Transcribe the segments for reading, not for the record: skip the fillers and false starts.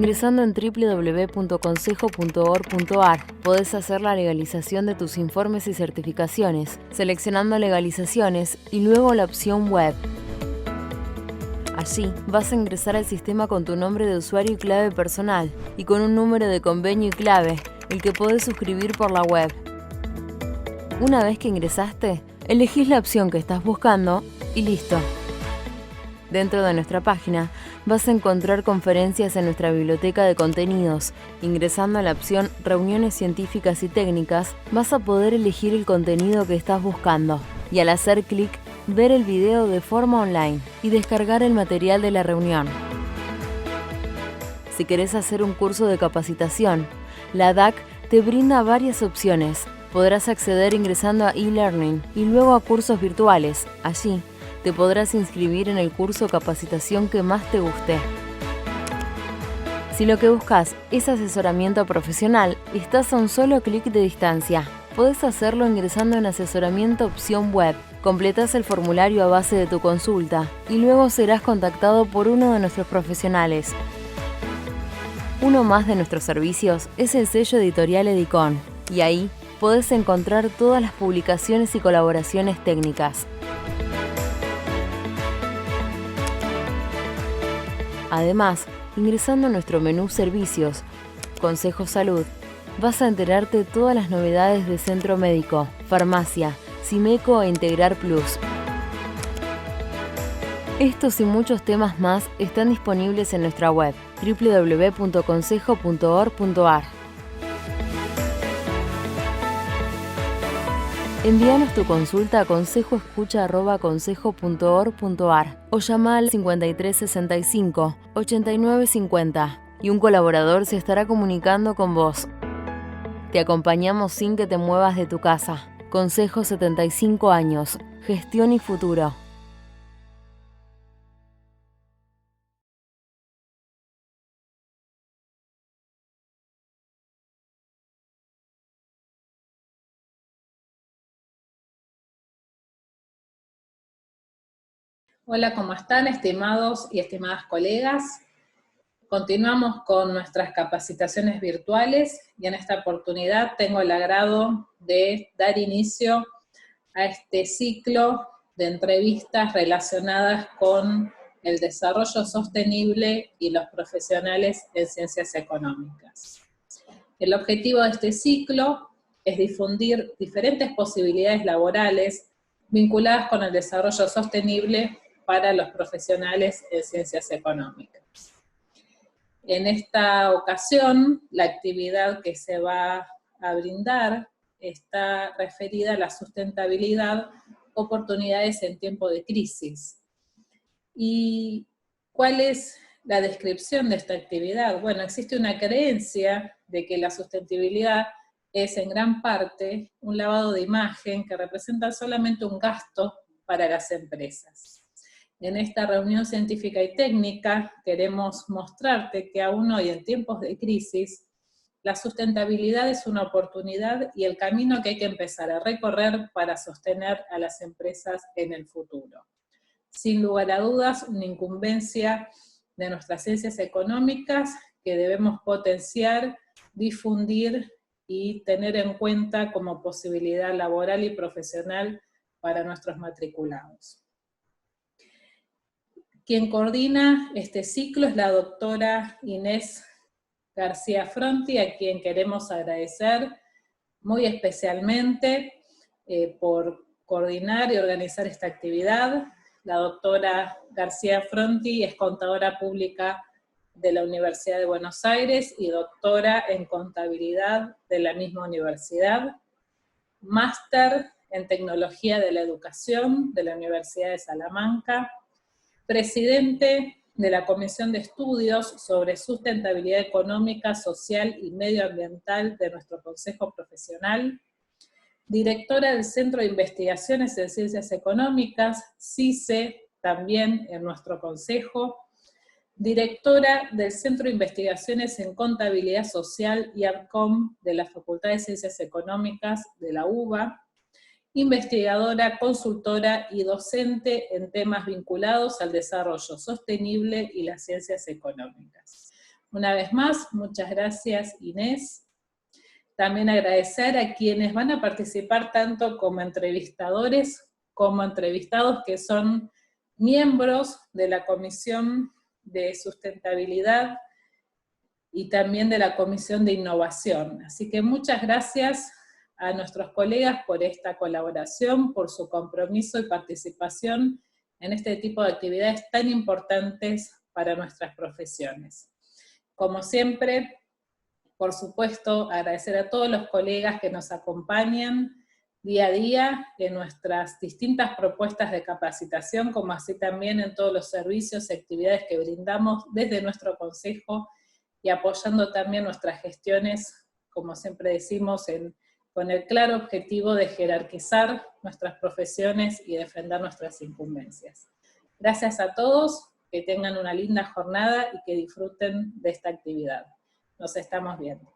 Ingresando en www.consejo.org.ar podés hacer la legalización de tus informes y certificaciones, seleccionando legalizaciones y luego la opción web. Allí vas a ingresar al sistema con tu nombre de usuario y clave personal y con un número de convenio y clave, el que podés suscribir por la web. Una vez que ingresaste, elegís la opción que estás buscando y listo. Dentro de nuestra página vas a encontrar conferencias en nuestra biblioteca de contenidos. Ingresando a la opción Reuniones científicas y técnicas, vas a poder elegir el contenido que estás buscando y al hacer clic, ver el video de forma online y descargar el material de la reunión. Si querés hacer un curso de capacitación, la DAC te brinda varias opciones. Podrás acceder ingresando a e-learning y luego a cursos virtuales. Allí te podrás inscribir en el curso o capacitación que más te guste. Si lo que buscas es asesoramiento profesional, estás a un solo clic de distancia. Podés hacerlo ingresando en Asesoramiento opción web. Completás el formulario a base de tu consulta y luego serás contactado por uno de nuestros profesionales. Uno más de nuestros servicios es el sello editorial Edicon, y ahí podés encontrar todas las publicaciones y colaboraciones técnicas. Además, ingresando a nuestro menú Servicios, Consejo Salud, vas a enterarte de todas las novedades de Centro Médico, Farmacia, Simeco e Integrar Plus. Estos y muchos temas más están disponibles en nuestra web www.consejo.org.ar. Envíanos tu consulta a consejoescucha@consejo.org.ar o llama al 5365 8950 y un colaborador se estará comunicando con vos. Te acompañamos sin que te muevas de tu casa. Consejo 75 años. Gestión y futuro. Hola, ¿cómo están, estimados y estimadas colegas? Continuamos con nuestras capacitaciones virtuales y en esta oportunidad tengo el agrado de dar inicio a este ciclo de entrevistas relacionadas con el desarrollo sostenible y los profesionales en ciencias económicas. El objetivo de este ciclo es difundir diferentes posibilidades laborales vinculadas con el desarrollo sostenible para los profesionales en ciencias económicas. En esta ocasión, la actividad que se va a brindar está referida a la sustentabilidad, oportunidades en tiempo de crisis. ¿Y cuál es la descripción de esta actividad? Bueno, existe una creencia de que la sustentabilidad es en gran parte un lavado de imagen que representa solamente un gasto para las empresas. En esta reunión científica y técnica queremos mostrarte que aún hoy en tiempos de crisis, la sustentabilidad es una oportunidad y el camino que hay que empezar a recorrer para sostener a las empresas en el futuro. Sin lugar a dudas, una incumbencia de nuestras ciencias económicas que debemos potenciar, difundir y tener en cuenta como posibilidad laboral y profesional para nuestros matriculados. Quien coordina este ciclo es la doctora Inés García Fronti, a quien queremos agradecer muy especialmente por coordinar y organizar esta actividad. La doctora García Fronti es contadora pública de la Universidad de Buenos Aires y doctora en contabilidad de la misma universidad, máster en tecnología de la educación de la Universidad de Salamanca, presidente de la Comisión de Estudios sobre Sustentabilidad Económica, Social y Medioambiental de nuestro Consejo Profesional, directora del Centro de Investigaciones en Ciencias Económicas, CICE, también en nuestro Consejo, directora del Centro de Investigaciones en Contabilidad Social y ARCOM de la Facultad de Ciencias Económicas de la UBA, investigadora, consultora y docente en temas vinculados al desarrollo sostenible y las ciencias económicas. Una vez más, muchas gracias, Inés. También agradecer a quienes van a participar tanto como entrevistadores como entrevistados que son miembros de la Comisión de Sustentabilidad y también de la Comisión de Innovación. Así que muchas gracias a nuestros colegas por esta colaboración, por su compromiso y participación en este tipo de actividades tan importantes para nuestras profesiones. Como siempre, por supuesto, agradecer a todos los colegas que nos acompañan día a día en nuestras distintas propuestas de capacitación, como así también en todos los servicios y actividades que brindamos desde nuestro consejo y apoyando también nuestras gestiones, como siempre decimos, con el claro objetivo de jerarquizar nuestras profesiones y defender nuestras incumbencias. Gracias a todos, que tengan una linda jornada y que disfruten de esta actividad. Nos estamos viendo.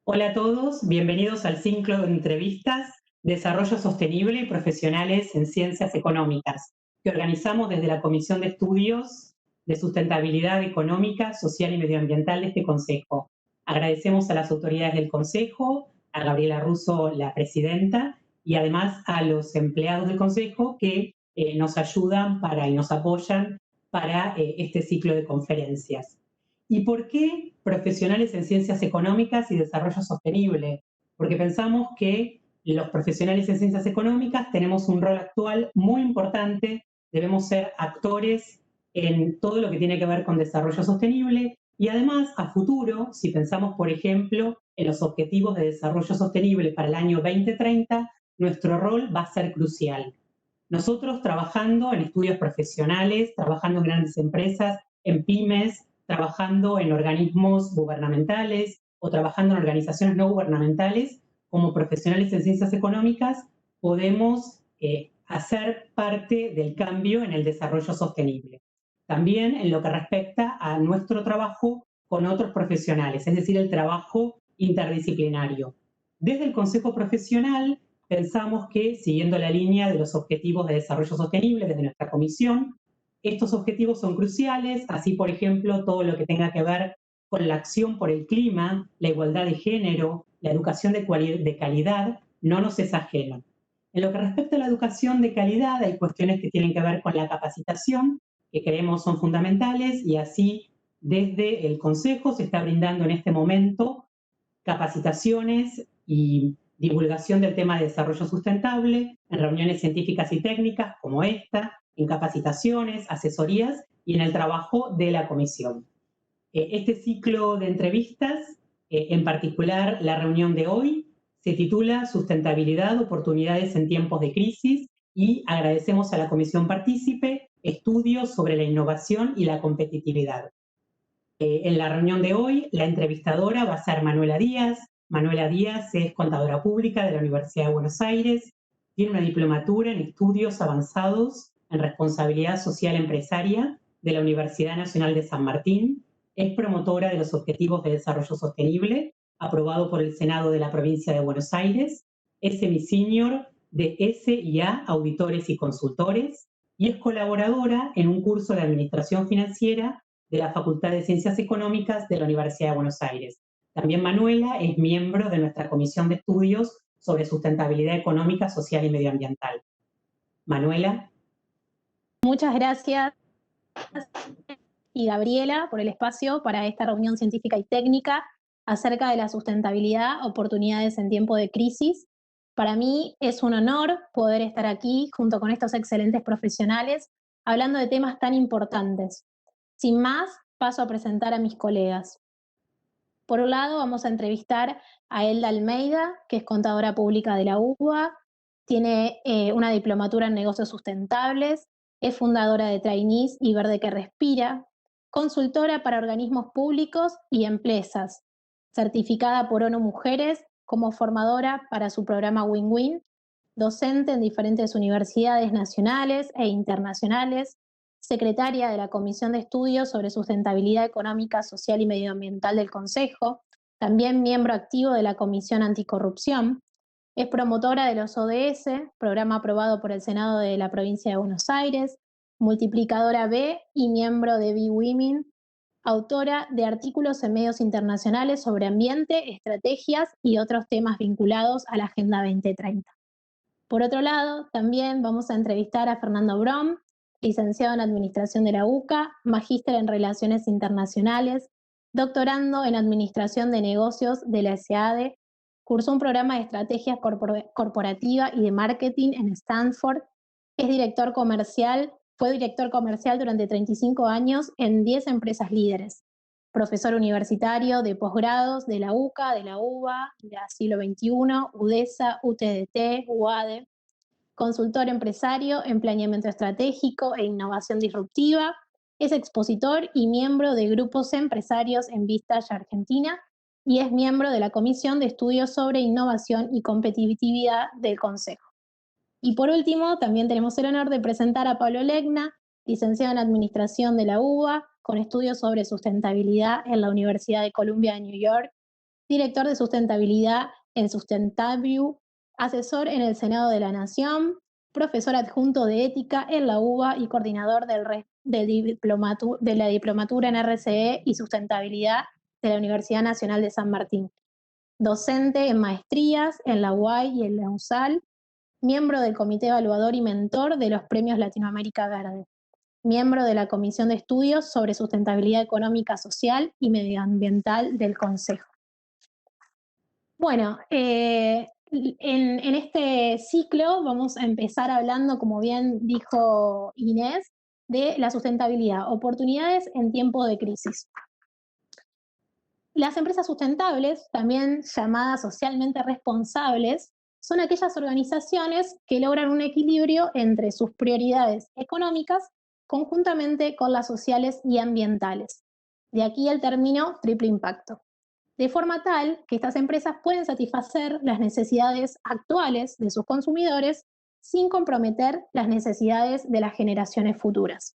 Hola a todos, bienvenidos al ciclo de entrevistas Desarrollo Sostenible y Profesionales en Ciencias Económicas, que organizamos desde la Comisión de Estudios de Sustentabilidad Económica, Social y Medioambiental de este Consejo. Agradecemos a las autoridades del Consejo, a Gabriela Russo, la presidenta, y además a los empleados del Consejo que nos ayudan y nos apoyan para este ciclo de conferencias. ¿Y por qué profesionales en ciencias económicas y desarrollo sostenible? Porque pensamos que los profesionales en ciencias económicas tenemos un rol actual muy importante, debemos ser actores en todo lo que tiene que ver con desarrollo sostenible y además a futuro, si pensamos por ejemplo en los objetivos de desarrollo sostenible para el año 2030, nuestro rol va a ser crucial. Nosotros trabajando en estudios profesionales, trabajando en grandes empresas, en pymes, trabajando en organismos gubernamentales o trabajando en organizaciones no gubernamentales, como profesionales en ciencias económicas, podemos hacer parte del cambio en el desarrollo sostenible. También en lo que respecta a nuestro trabajo con otros profesionales, es decir, el trabajo interdisciplinario. Desde el Consejo Profesional pensamos que, siguiendo la línea de los objetivos de desarrollo sostenible desde nuestra comisión, estos objetivos son cruciales, así por ejemplo todo lo que tenga que ver con la acción por el clima, la igualdad de género, la educación de calidad, no nos es ajeno. En lo que respecta a la educación de calidad, hay cuestiones que tienen que ver con la capacitación, que creemos son fundamentales, y así desde el Consejo se está brindando en este momento capacitaciones y divulgación del tema de desarrollo sustentable en reuniones científicas y técnicas como esta, en capacitaciones, asesorías y en el trabajo de la comisión. Este ciclo de entrevistas, en particular la reunión de hoy, se titula Sustentabilidad, oportunidades en tiempos de crisis, y agradecemos a la comisión partícipe estudios sobre la innovación y la competitividad. En la reunión de hoy, la entrevistadora va a ser Manuela Díaz. Manuela Díaz es contadora pública de la Universidad de Buenos Aires, tiene una diplomatura en estudios avanzados en responsabilidad social empresaria de la Universidad Nacional de San Martín, es promotora de los Objetivos de Desarrollo Sostenible, aprobado por el Senado de la Provincia de Buenos Aires, es semisenior de S&A Auditores y Consultores, y es colaboradora en un curso de Administración Financiera de la Facultad de Ciencias Económicas de la Universidad de Buenos Aires. También Manuela es miembro de nuestra Comisión de Estudios sobre Sustentabilidad Económica, Social y Medioambiental. Manuela. Muchas gracias y Gabriela por el espacio para esta reunión científica y técnica acerca de la sustentabilidad, oportunidades en tiempo de crisis. Para mí es un honor poder estar aquí junto con estos excelentes profesionales hablando de temas tan importantes. Sin más, paso a presentar a mis colegas. Por un lado, vamos a entrevistar a Elda Almeida, que es contadora pública de la UBA, tiene una diplomatura en negocios sustentables, es fundadora de Trainees y Verde que Respira, consultora para organismos públicos y empresas, certificada por ONU Mujeres como formadora para su programa Win-Win, docente en diferentes universidades nacionales e internacionales, secretaria de la Comisión de Estudios sobre Sustentabilidad Económica, Social y Medioambiental del Consejo, también miembro activo de la Comisión Anticorrupción, es promotora de los ODS, programa aprobado por el Senado de la Provincia de Buenos Aires, multiplicadora B y miembro de B-Women, autora de artículos en medios internacionales sobre ambiente, estrategias y otros temas vinculados a la Agenda 2030. Por otro lado, también vamos a entrevistar a Fernando Brom, licenciado en Administración de la UCA, magíster en Relaciones Internacionales, doctorando en Administración de Negocios de la SEADE, cursó un programa de estrategia corporativa y de marketing en Stanford, es director comercial, fue director comercial durante 35 años en 10 empresas líderes, profesor universitario de posgrados de la UCA, de la UBA, de la Siglo XXI, UDESA, UTDT, UADE, consultor empresario en planeamiento estratégico e innovación disruptiva, es expositor y miembro de grupos empresarios en Vistage Argentina y es miembro de la Comisión de Estudios sobre Innovación y Competitividad del Consejo. Y por último, también tenemos el honor de presentar a Pablo Legna, licenciado en Administración de la UBA, con estudios sobre sustentabilidad en la Universidad de Columbia de New York, director de sustentabilidad en Sustentabview, asesor en el Senado de la Nación, profesor adjunto de ética en la UBA y coordinador de la diplomatura en RCE y sustentabilidad de la Universidad Nacional de San Martín, docente en maestrías en la UAI y en la USAL, miembro del Comité Evaluador y Mentor de los Premios Latinoamérica Verde, miembro de la Comisión de Estudios sobre Sustentabilidad Económica, Social y Medioambiental del Consejo. Bueno, en este ciclo vamos a empezar hablando, como bien dijo Inés, de la sustentabilidad, oportunidades en tiempo de crisis. Las empresas sustentables, también llamadas socialmente responsables, son aquellas organizaciones que logran un equilibrio entre sus prioridades económicas conjuntamente con las sociales y ambientales. De aquí el término triple impacto. De forma tal que estas empresas pueden satisfacer las necesidades actuales de sus consumidores sin comprometer las necesidades de las generaciones futuras.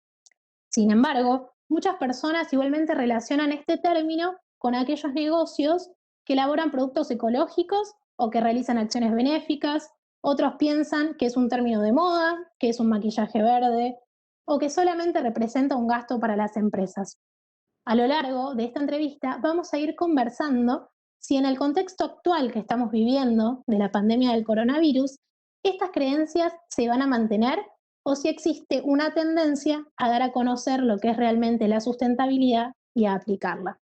Sin embargo, muchas personas igualmente relacionan este término con aquellos negocios que elaboran productos ecológicos o que realizan acciones benéficas. Otros piensan que es un término de moda, que es un maquillaje verde o que solamente representa un gasto para las empresas. A lo largo de esta entrevista vamos a ir conversando si en el contexto actual que estamos viviendo de la pandemia del coronavirus, estas creencias se van a mantener o si existe una tendencia a dar a conocer lo que es realmente la sustentabilidad y a aplicarla.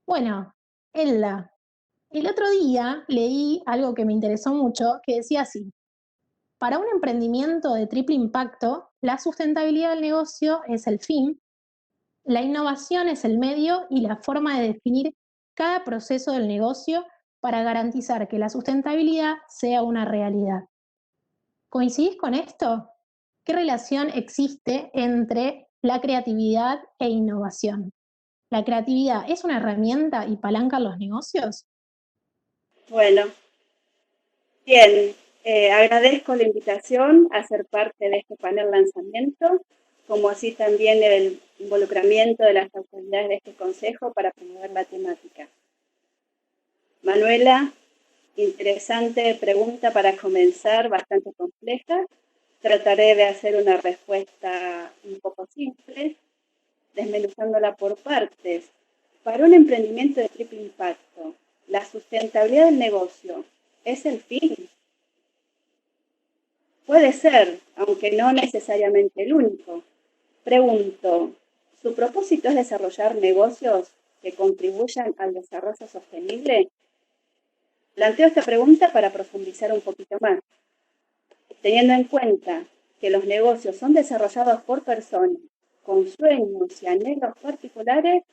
Bueno, Elda, el otro día leí algo que me interesó mucho que decía así: para un emprendimiento de triple impacto, la sustentabilidad del negocio es el fin, la innovación es el medio y la forma de definir cada proceso del negocio para garantizar que la sustentabilidad sea una realidad. ¿Coincidís con esto? ¿Qué relación existe entre la creatividad e innovación? ¿La creatividad es una herramienta y palanca en los negocios? Bueno, bien, agradezco la invitación a ser parte de este panel lanzamiento, como así también el involucramiento de las autoridades de este consejo para promover la temática. Manuela, interesante pregunta para comenzar, bastante compleja. Trataré de hacer una respuesta un poco simple, desmenuzándola por partes. Para un emprendimiento de triple impacto, ¿la sustentabilidad del negocio es el fin? Puede ser, aunque no necesariamente el único. Pregunto, ¿su propósito es desarrollar negocios que contribuyan al desarrollo sostenible? Planteo esta pregunta para profundizar un poquito más. Teniendo en cuenta que los negocios son desarrollados por personas con sueños y anhelos particulares,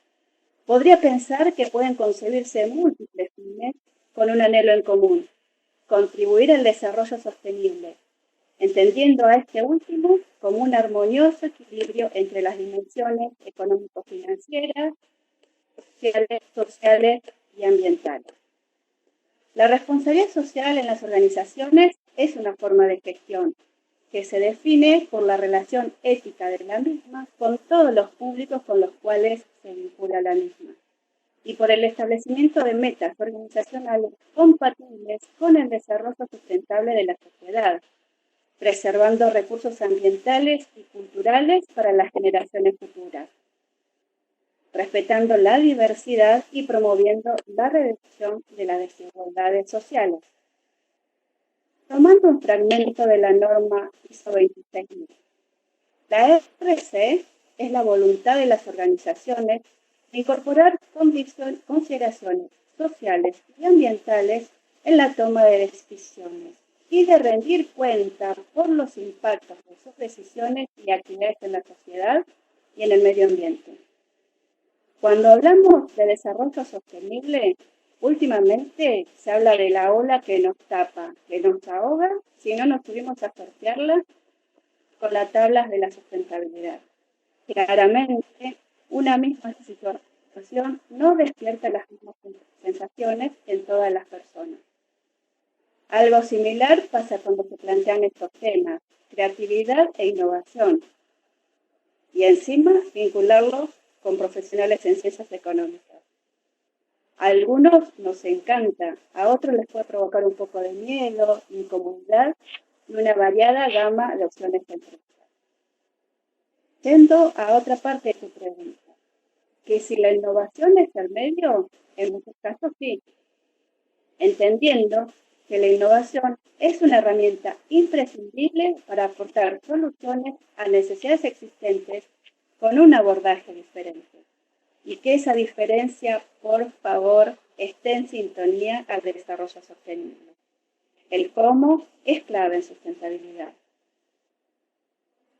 podría pensar que pueden concebirse múltiples fines con un anhelo en común: contribuir al desarrollo sostenible, entendiendo a este último como un armonioso equilibrio entre las dimensiones económico-financieras, sociales y ambientales. La responsabilidad social en las organizaciones es una forma de gestión que se define por la relación ética de la misma con todos los públicos con los cuales se vincula la misma, y por el establecimiento de metas organizacionales compatibles con el desarrollo sustentable de la sociedad, preservando recursos ambientales y culturales para las generaciones futuras, respetando la diversidad y promoviendo la reducción de las desigualdades sociales. Tomando un fragmento de la norma ISO 26000, la RC es la voluntad de las organizaciones de incorporar consideraciones sociales y ambientales en la toma de decisiones y de rendir cuenta por los impactos de sus decisiones y actividades en la sociedad y en el medio ambiente. Cuando hablamos de desarrollo sostenible, últimamente se habla de la ola que nos tapa, que nos ahoga si no nos subimos a surfearla con las tablas de la sustentabilidad. Claramente, una misma situación no despierta las mismas sensaciones en todas las personas. Algo similar pasa cuando se plantean estos temas, creatividad e innovación, y encima vincularlos con profesionales en ciencias económicas. A algunos nos encanta, a otros les puede provocar un poco de miedo, incomodidad y una variada gama de opciones de empresa. Yendo a otra parte de tu pregunta, que si la innovación es el medio, en muchos casos sí, entendiendo que la innovación es una herramienta imprescindible para aportar soluciones a necesidades existentes con un abordaje diferente, y que esa diferencia, por favor, esté en sintonía al desarrollo sostenible. El cómo es clave en sustentabilidad.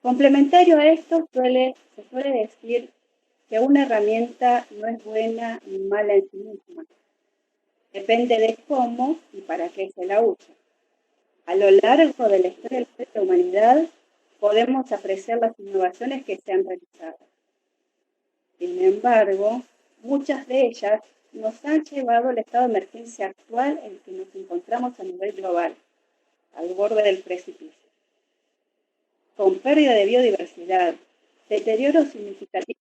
Complementario a esto, se suele decir que una herramienta no es buena ni mala en sí misma. Depende de cómo y para qué se la usa. A lo largo de la historia de la humanidad, podemos apreciar las innovaciones que se han realizado. Sin embargo, muchas de ellas nos han llevado al estado de emergencia actual en que nos encontramos a nivel global, al borde del precipicio, con pérdida de biodiversidad, deterioros significativos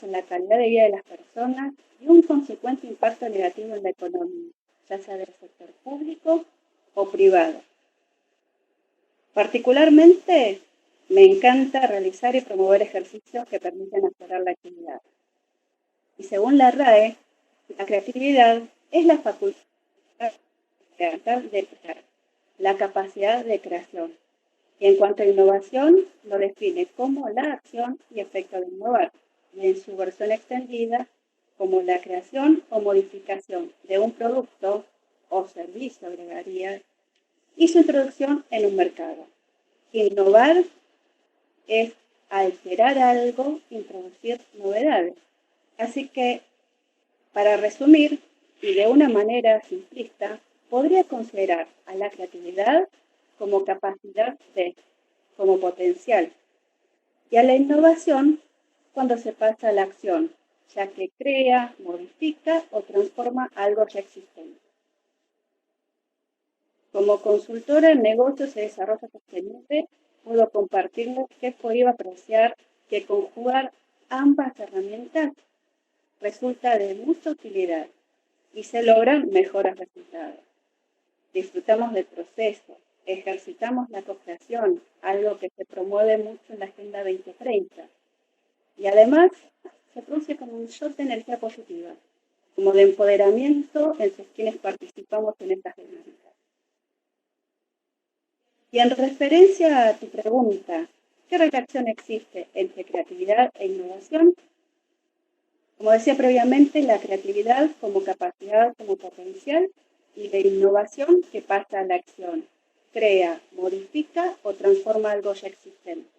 en la calidad de vida de las personas y un consecuente impacto negativo en la economía, ya sea del sector público o privado. Particularmente, me encanta realizar y promover ejercicios que permiten acelerar la actividad. Y según la RAE, la creatividad es la facultad de crear, la capacidad de creación. Y en cuanto a innovación, lo define como la acción y efecto de innovar, y en su versión extendida como la creación o modificación de un producto o servicio, agregaría, y su introducción en un mercado. Innovar es alterar algo, introducir novedades. Así que, para resumir, y de una manera simplista, podría considerar a la creatividad como capacidad de, como potencial, y a la innovación cuando se pasa a la acción, ya que crea, modifica o transforma algo ya existente. Como consultora en negocios y desarrollo sostenible, puedo compartirles que he podido apreciar que conjugar ambas herramientas resulta de mucha utilidad y se logran mejores resultados. Disfrutamos del proceso, ejercitamos la co-creación, algo que se promueve mucho en la Agenda 2030. Y además se produce como un shot de energía positiva, como de empoderamiento entre quienes participamos en estas dinámicas. Y en referencia a tu pregunta, ¿qué relación existe entre creatividad e innovación? Como decía previamente, la creatividad como capacidad, como potencial, y la innovación que pasa a la acción, crea, modifica o transforma algo ya existente.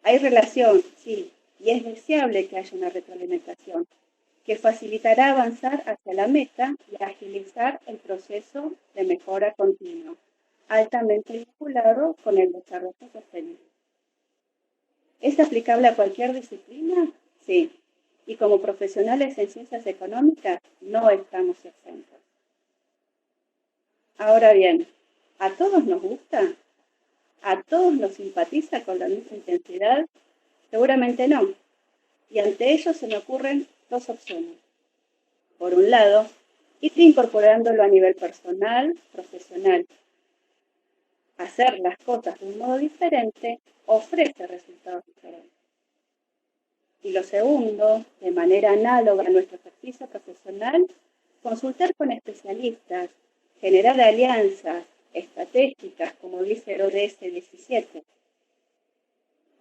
Hay relación, sí, y es deseable que haya una retroalimentación, que facilitará avanzar hacia la meta y agilizar el proceso de mejora continua, altamente vinculado con el desarrollo sostenible. ¿Es aplicable a cualquier disciplina? Sí. Y como profesionales en ciencias económicas, no estamos exentos. Ahora bien, ¿a todos nos gusta? ¿A todos nos simpatiza con la misma intensidad? Seguramente no. Y ante ello se me ocurren dos opciones. Por un lado, ir incorporándolo a nivel personal, profesional. hacer las cosas de un modo diferente ofrece resultados diferentes. Y lo segundo, de manera análoga a nuestro ejercicio profesional, consultar con especialistas, generar alianzas estratégicas, como dice el ODS 17,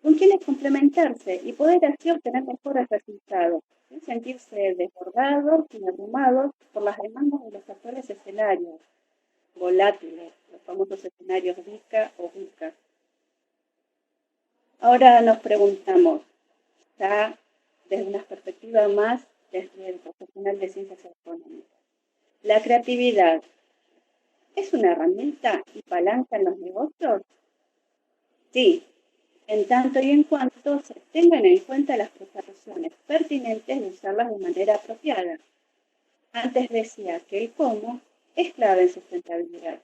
con quienes complementarse y poder así obtener mejores resultados, sin sentirse desbordados y abrumados por las demandas de los actuales escenarios volátiles, los famosos escenarios VICA o VUCA. Ahora nos preguntamos, ya desde una perspectiva más desde el profesional de ciencias económicas, ¿la creatividad es una herramienta y palanca en los negocios? Sí, en tanto y en cuanto se tengan en cuenta las precauciones pertinentes de usarlas de manera apropiada. Antes decía que el cómo es clave en sustentabilidad.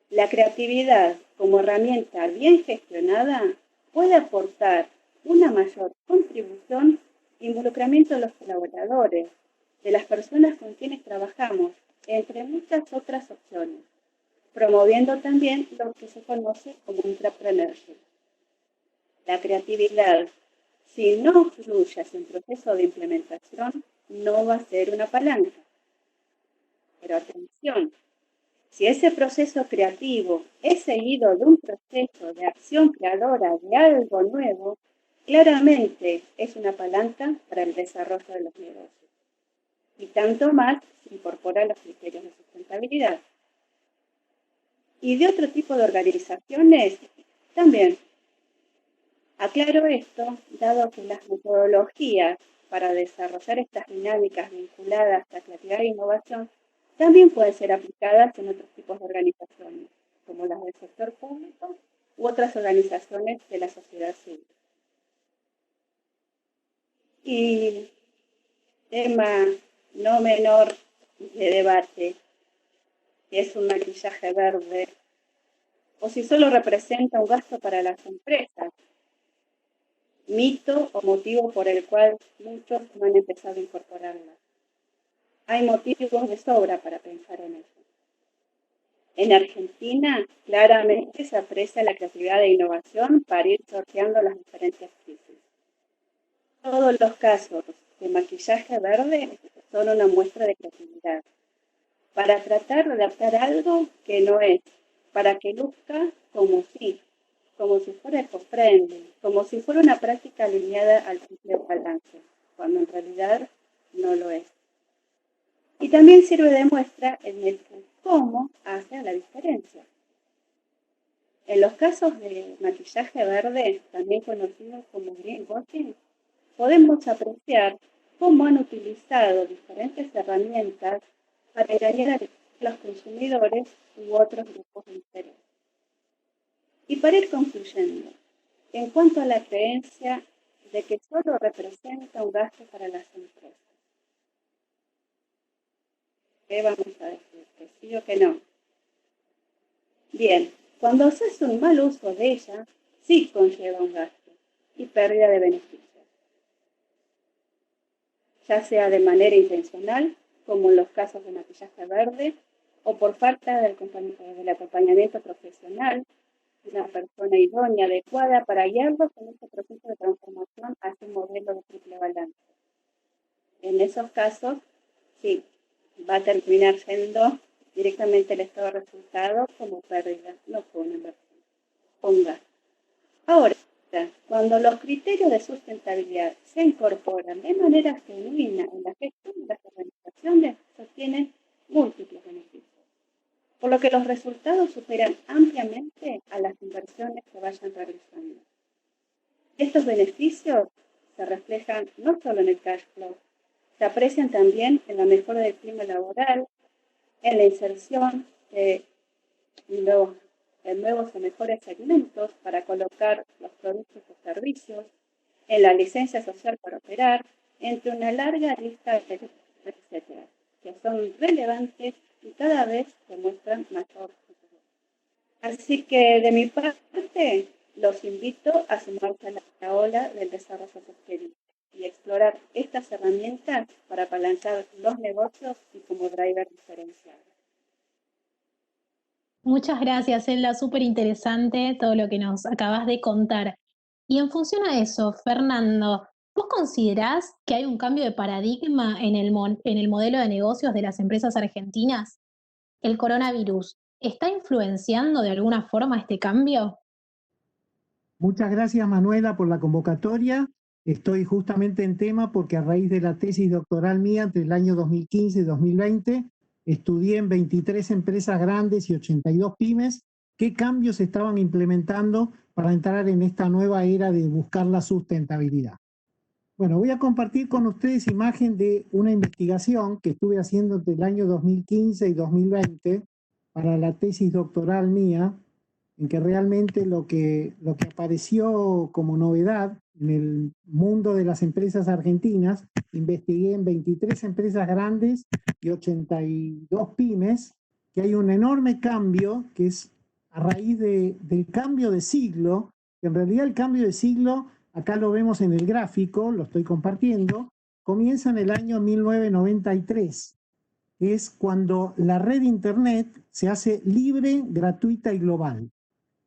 La creatividad como herramienta bien gestionada puede aportar una mayor contribución e involucramiento de los colaboradores, de las personas con quienes trabajamos, entre muchas otras opciones, promoviendo también lo que se conoce como intrapreneurship. La creatividad, si no fluye hacia un proceso de implementación, no va a ser una palanca. Pero atención, si ese proceso creativo es seguido de un proceso de acción creadora de algo nuevo, claramente es una palanca para el desarrollo de los negocios. Y tanto más se incorpora los criterios de sustentabilidad. Y de otro tipo de organizaciones también. Aclaro esto, dado que las metodologías para desarrollar estas dinámicas vinculadas a creatividad e innovación también pueden ser aplicadas en otros tipos de organizaciones, como las del sector público u otras organizaciones de la sociedad civil. Y tema no menor de debate, si es un maquillaje verde o si solo representa un gasto para las empresas, mito o motivo por el cual muchos no han empezado a incorporarla. Hay motivos de sobra para pensar en eso. En Argentina, claramente se aprecia la creatividad e innovación para ir sorteando las diferentes crisis. Todos los casos de maquillaje verde son una muestra de creatividad, para tratar de adaptar algo que no es, para que luzca como si fuera eco-friendly, como si fuera una práctica alineada al simple balance, cuando en realidad no lo es. Y también sirve de muestra en el cómo hace la diferencia. En los casos de maquillaje verde, también conocido como greenwashing, podemos apreciar cómo han utilizado diferentes herramientas para engañar a los consumidores u otros grupos de interés. Y para ir concluyendo, en cuanto a la creencia de que solo representa un gasto para las empresas, ¿qué vamos a decir? ¿Que sí o que no? Bien, cuando se hace un mal uso de ella, sí conlleva un gasto y pérdida de beneficios, ya sea de manera intencional, como en los casos de maquillaje verde, o por falta del acompañamiento profesional, una persona idónea, adecuada para guiarlos en este proceso de transformación hacia un modelo de triple balance. En esos casos, sí, va a terminar siendo directamente el estado de resultado como pérdida, no como una inversión, con gasto. Ahora, cuando los criterios de sustentabilidad se incorporan de manera genuina en la gestión de las organizaciones, se obtienen múltiples beneficios, por lo que los resultados superan ampliamente a las inversiones que vayan realizando. Estos beneficios se reflejan no solo en el cash flow, se aprecian también en la mejora del clima laboral, en la inserción de nuevos o mejores alimentos para colocar los productos o servicios, en la licencia social para operar, entre una larga lista de etcétera, que son relevantes y cada vez demuestran mayor utilidad. Así que de mi parte, los invito a sumarse a la ola del desarrollo sostenible y explorar estas herramientas para apalancar los negocios y como driver diferencial. Muchas gracias, Elda, súper interesante todo lo que nos acabas de contar. Y en función a eso, Fernando, ¿vos considerás que hay un cambio de paradigma en en el modelo de negocios de las empresas argentinas? ¿El coronavirus está influenciando de alguna forma este cambio? Muchas gracias, Manuela, por la convocatoria. Estoy justamente en tema porque a raíz de la tesis doctoral mía entre el año 2015 y 2020, estudié en 23 empresas grandes y 82 pymes qué cambios se estaban implementando para entrar en esta nueva era de buscar la sustentabilidad. Bueno, voy a compartir con ustedes imagen de una investigación que estuve haciendo entre el año 2015 y 2020 para la tesis doctoral mía, en que realmente lo que apareció como novedad en el mundo de las empresas argentinas, investigué en 23 empresas grandes y 82 pymes, que hay un enorme cambio que es a raíz del cambio de siglo, que en realidad el cambio de siglo, acá lo vemos en el gráfico, lo estoy compartiendo, comienza en el año 1993, que es cuando la red Internet se hace libre, gratuita y global.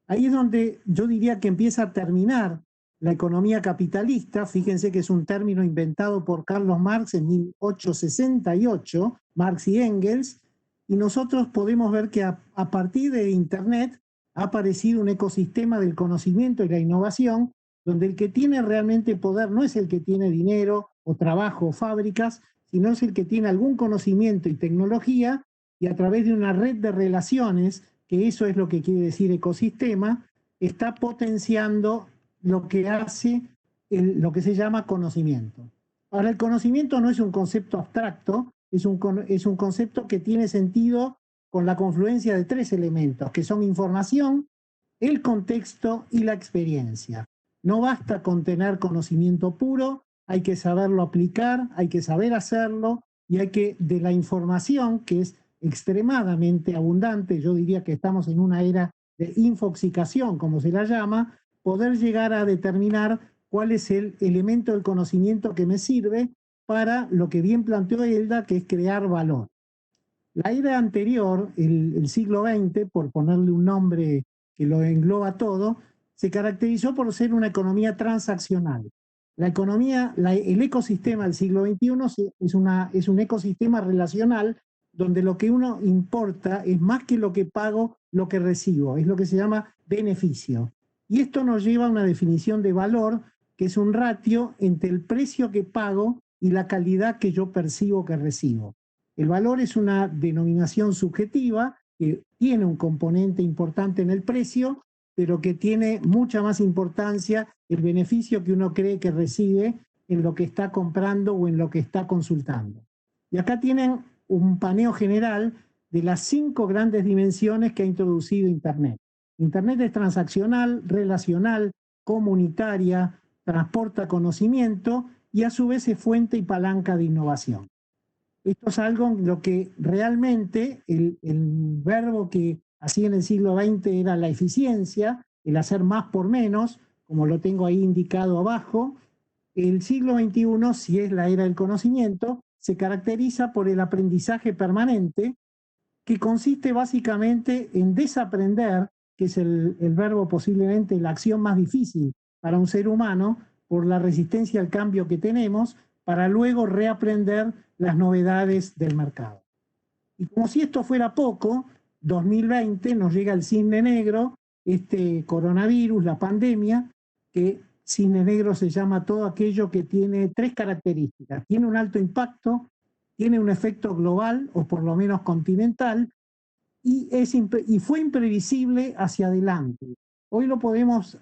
Ahí es donde yo diría que empieza a terminar la economía capitalista. Fíjense que es un término inventado por Carlos Marx en 1868, Marx y Engels, y nosotros podemos ver que a partir de Internet ha aparecido un ecosistema del conocimiento y la innovación, donde el que tiene realmente poder no es el que tiene dinero o trabajo o fábricas, sino es el que tiene algún conocimiento y tecnología, y a través de una red de relaciones, que eso es lo que quiere decir ecosistema, está potenciando lo que hace lo que se llama conocimiento. Ahora, el conocimiento no es un concepto abstracto, es un concepto que tiene sentido con la confluencia de tres elementos, que son información, el contexto y la experiencia. No basta con tener conocimiento puro, hay que saberlo aplicar, hay que saber hacerlo, y hay que, de la información, que es extremadamente abundante, yo diría que estamos en una era de infoxicación, como se la llama, poder llegar a determinar cuál es el elemento del conocimiento que me sirve para lo que bien planteó Elda, que es crear valor. La era anterior, el siglo XX, por ponerle un nombre que lo engloba todo, se caracterizó por ser una economía transaccional. La economía, el ecosistema del siglo XXI es un ecosistema relacional donde lo que uno importa es más que lo que pago, lo que recibo, es lo que se llama beneficio. Y esto nos lleva a una definición de valor, que es un ratio entre el precio que pago y la calidad que yo percibo que recibo. El valor es una denominación subjetiva que tiene un componente importante en el precio, pero que tiene mucha más importancia el beneficio que uno cree que recibe en lo que está comprando o en lo que está consultando. Y acá tienen un paneo general de las 5 grandes dimensiones que ha introducido Internet. Internet es transaccional, relacional, comunitaria, transporta conocimiento y a su vez es fuente y palanca de innovación. Esto es algo en lo que realmente el verbo que hacía en el siglo XX era la eficiencia, el hacer más por menos, como lo tengo ahí indicado abajo. El siglo XXI, si es la era del conocimiento, se caracteriza por el aprendizaje permanente, que consiste básicamente en desaprender, que es el verbo posiblemente la acción más difícil para un ser humano, por la resistencia al cambio que tenemos, para luego reaprender las novedades del mercado. Y como si esto fuera poco, 2020 nos llega el cisne negro, este coronavirus, la pandemia, que cisne negro se llama todo aquello que tiene 3 características. Tiene un alto impacto, tiene un efecto global, o por lo menos continental, y fue imprevisible hacia adelante. Hoy podemos,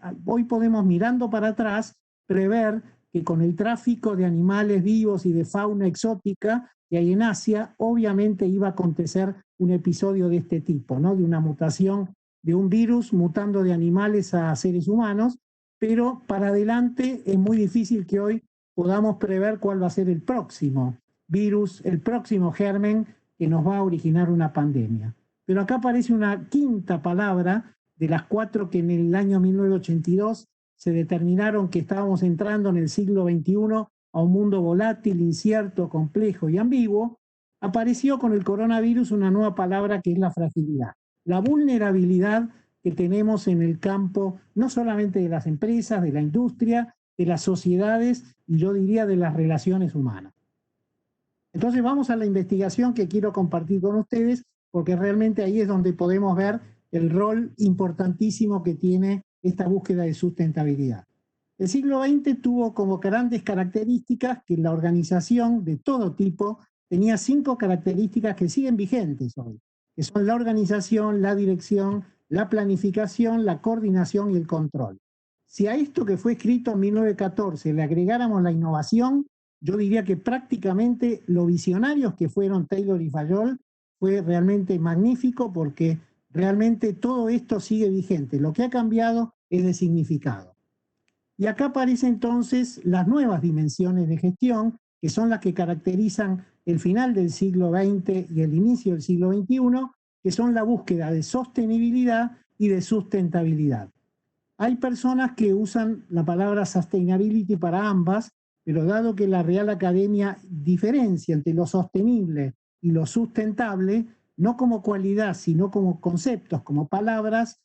mirando para atrás, prever que con el tráfico de animales vivos y de fauna exótica que hay en Asia, obviamente iba a acontecer un episodio de este tipo, ¿no? De una mutación de un virus mutando de animales a seres humanos, pero para adelante es muy difícil que hoy podamos prever cuál va a ser el próximo virus, el próximo germen que nos va a originar una pandemia. Pero acá aparece una quinta palabra de las 4 que en el año 1982 se determinaron que estábamos entrando en el siglo XXI a un mundo volátil, incierto, complejo y ambiguo. Apareció con el coronavirus una nueva palabra que es la fragilidad. la vulnerabilidad que tenemos en el campo, no solamente de las empresas, de la industria, de las sociedades, y yo diría de las relaciones humanas. Entonces vamos a la investigación que quiero compartir con ustedes, porque realmente ahí es donde podemos ver el rol importantísimo que tiene esta búsqueda de sustentabilidad. El siglo XX tuvo como grandes características que la organización de todo tipo tenía 5 características que siguen vigentes hoy, que son la organización, la dirección, la planificación, la coordinación y el control. Si a esto que fue escrito en 1914 le agregáramos la innovación, yo diría que prácticamente lo visionarios que fueron Taylor y Fayol fue realmente magnífico, porque realmente todo esto sigue vigente. Lo que ha cambiado es de significado. Y acá aparecen entonces las nuevas dimensiones de gestión, que son las que caracterizan el final del siglo XX y el inicio del siglo XXI, que son la búsqueda de sostenibilidad y de sustentabilidad. Hay personas que usan la palabra sustainability para ambas, pero dado que la Real Academia diferencia entre lo sostenible y lo sustentable, no como cualidad, sino como conceptos, como palabras,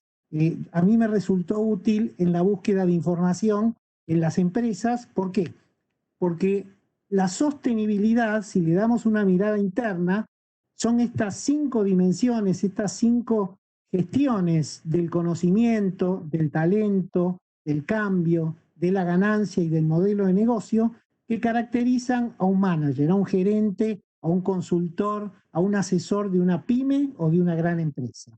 a mí me resultó útil en la búsqueda de información en las empresas. ¿Por qué? Porque la sostenibilidad, si le damos una mirada interna, son estas 5 dimensiones, estas 5 gestiones del conocimiento, del talento, del cambio, de la ganancia y del modelo de negocio que caracterizan a un manager, a un gerente, a un consultor, a un asesor de una pyme o de una gran empresa.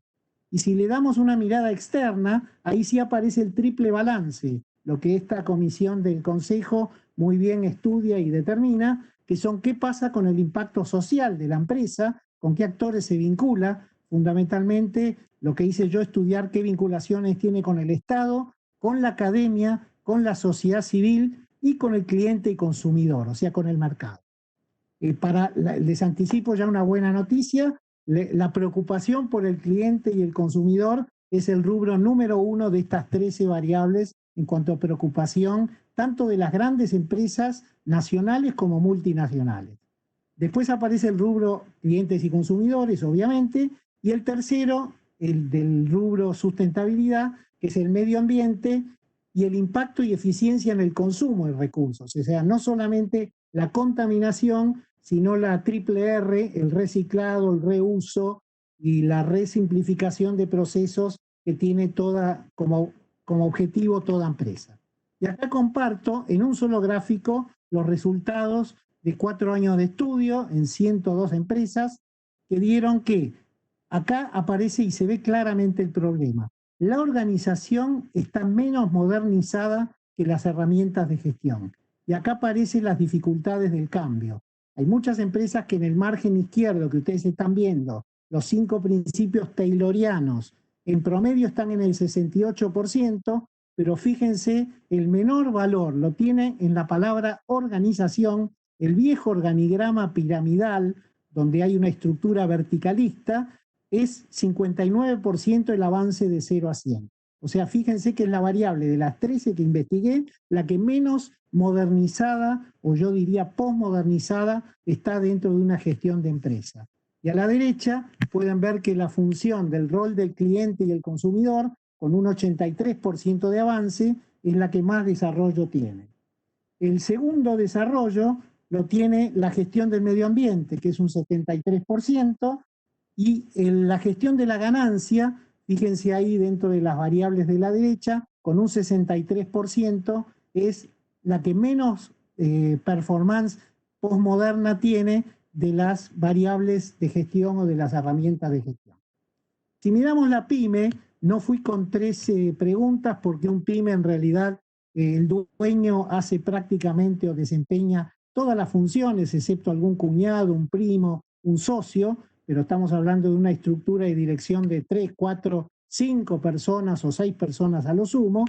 Y si le damos una mirada externa, ahí sí aparece el triple balance, lo que esta comisión del Consejo muy bien estudia y determina, que son qué pasa con el impacto social de la empresa, con qué actores se vincula, fundamentalmente lo que hice yo, estudiar qué vinculaciones tiene con el Estado, con la academia, con la sociedad civil y con el cliente y consumidor, o sea, con el mercado. Les anticipo ya una buena noticia: la preocupación por el cliente y el consumidor es el rubro número 1 de estas 13 variables en cuanto a preocupación, tanto de las grandes empresas nacionales como multinacionales. Después aparece el rubro clientes y consumidores, obviamente, y el tercero, el del rubro sustentabilidad, que es el medio ambiente y el impacto y eficiencia en el consumo de recursos. O sea, no solamente la contaminación, sino la triple R, el reciclado, el reuso y la resimplificación de procesos que tiene toda como objetivo toda empresa. Y acá comparto en un solo gráfico los resultados de 4 años de estudio en 102 empresas que dieron que acá aparece y se ve claramente el problema. La organización está menos modernizada que las herramientas de gestión. Y acá aparecen las dificultades del cambio. Hay muchas empresas que en el margen izquierdo que ustedes están viendo, los 5 principios taylorianos, en promedio están en el 68%, pero fíjense, el menor valor lo tiene en la palabra organización, el viejo organigrama piramidal, donde hay una estructura verticalista, es 59% el avance de 0 a 100. O sea, fíjense que es la variable de las 13 que investigué, la que menos modernizada, o yo diría posmodernizada, está dentro de una gestión de empresa. Y a la derecha pueden ver que la función del rol del cliente y el consumidor, con un 83% de avance, es la que más desarrollo tiene. El segundo desarrollo lo tiene la gestión del medio ambiente, que es un 73%, y la gestión de la ganancia, fíjense ahí dentro de las variables de la derecha, con un 63%, es la que menos performance postmoderna tiene de las variables de gestión o de las herramientas de gestión. Si miramos la pyme, no fui con 13 preguntas porque un pyme en realidad el dueño hace prácticamente o desempeña todas las funciones, excepto algún cuñado, un primo, un socio, pero estamos hablando de una estructura de dirección de 3, 4, 5 personas o 6 personas a lo sumo.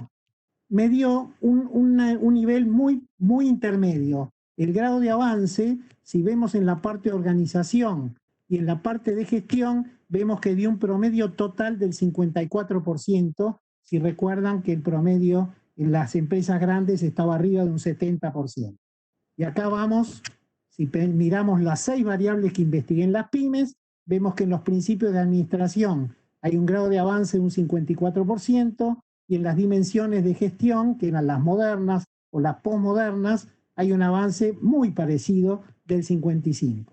Me dio un nivel muy intermedio. El grado de avance, si vemos en la parte de organización y en la parte de gestión, vemos que dio un promedio total del 54%, si recuerdan que el promedio en las empresas grandes estaba arriba de un 70%. Y acá vamos, si miramos las 6 variables que investigué en las pymes, vemos que en los principios de administración hay un grado de avance de un 54%, y en las dimensiones de gestión, que eran las modernas o las posmodernas, hay un avance muy parecido del 55%.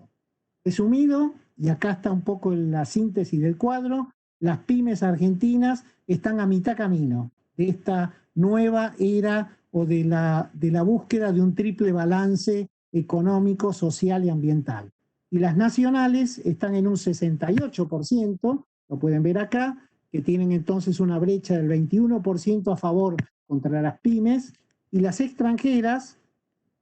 Resumido, y acá está un poco la síntesis del cuadro, las pymes argentinas están a mitad camino de esta nueva era o de la búsqueda de un triple balance económico, social y ambiental. Y las nacionales están en un 68%, lo pueden ver acá, que tienen entonces una brecha del 21% a favor contra las pymes, y las extranjeras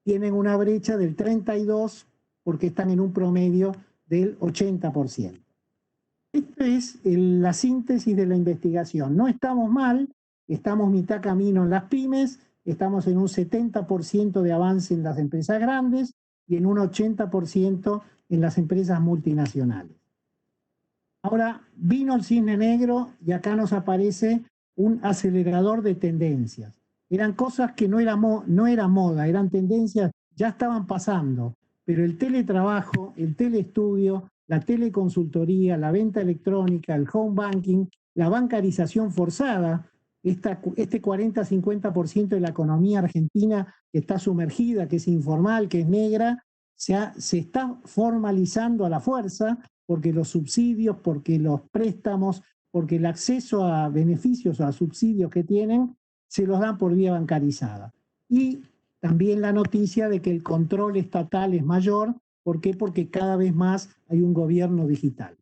tienen una brecha del 32% porque están en un promedio del 80%. Esta es la síntesis de la investigación. No estamos mal, estamos mitad camino en las pymes, estamos en un 70% de avance en las empresas grandes y en un 80% en las empresas multinacionales. Ahora vino el cisne negro y acá nos aparece un acelerador de tendencias. Eran cosas que no era moda, eran tendencias, ya estaban pasando, pero el teletrabajo, el teleestudio, la teleconsultoría, la venta electrónica, el home banking, la bancarización forzada, este 40-50% de la economía argentina que está sumergida, que es informal, que es negra, se está formalizando a la fuerza porque los subsidios, porque los préstamos, porque el acceso a beneficios o a subsidios que tienen se los dan por vía bancarizada. Y también la noticia de que el control estatal es mayor. ¿Por qué? Porque cada vez más hay un gobierno digital.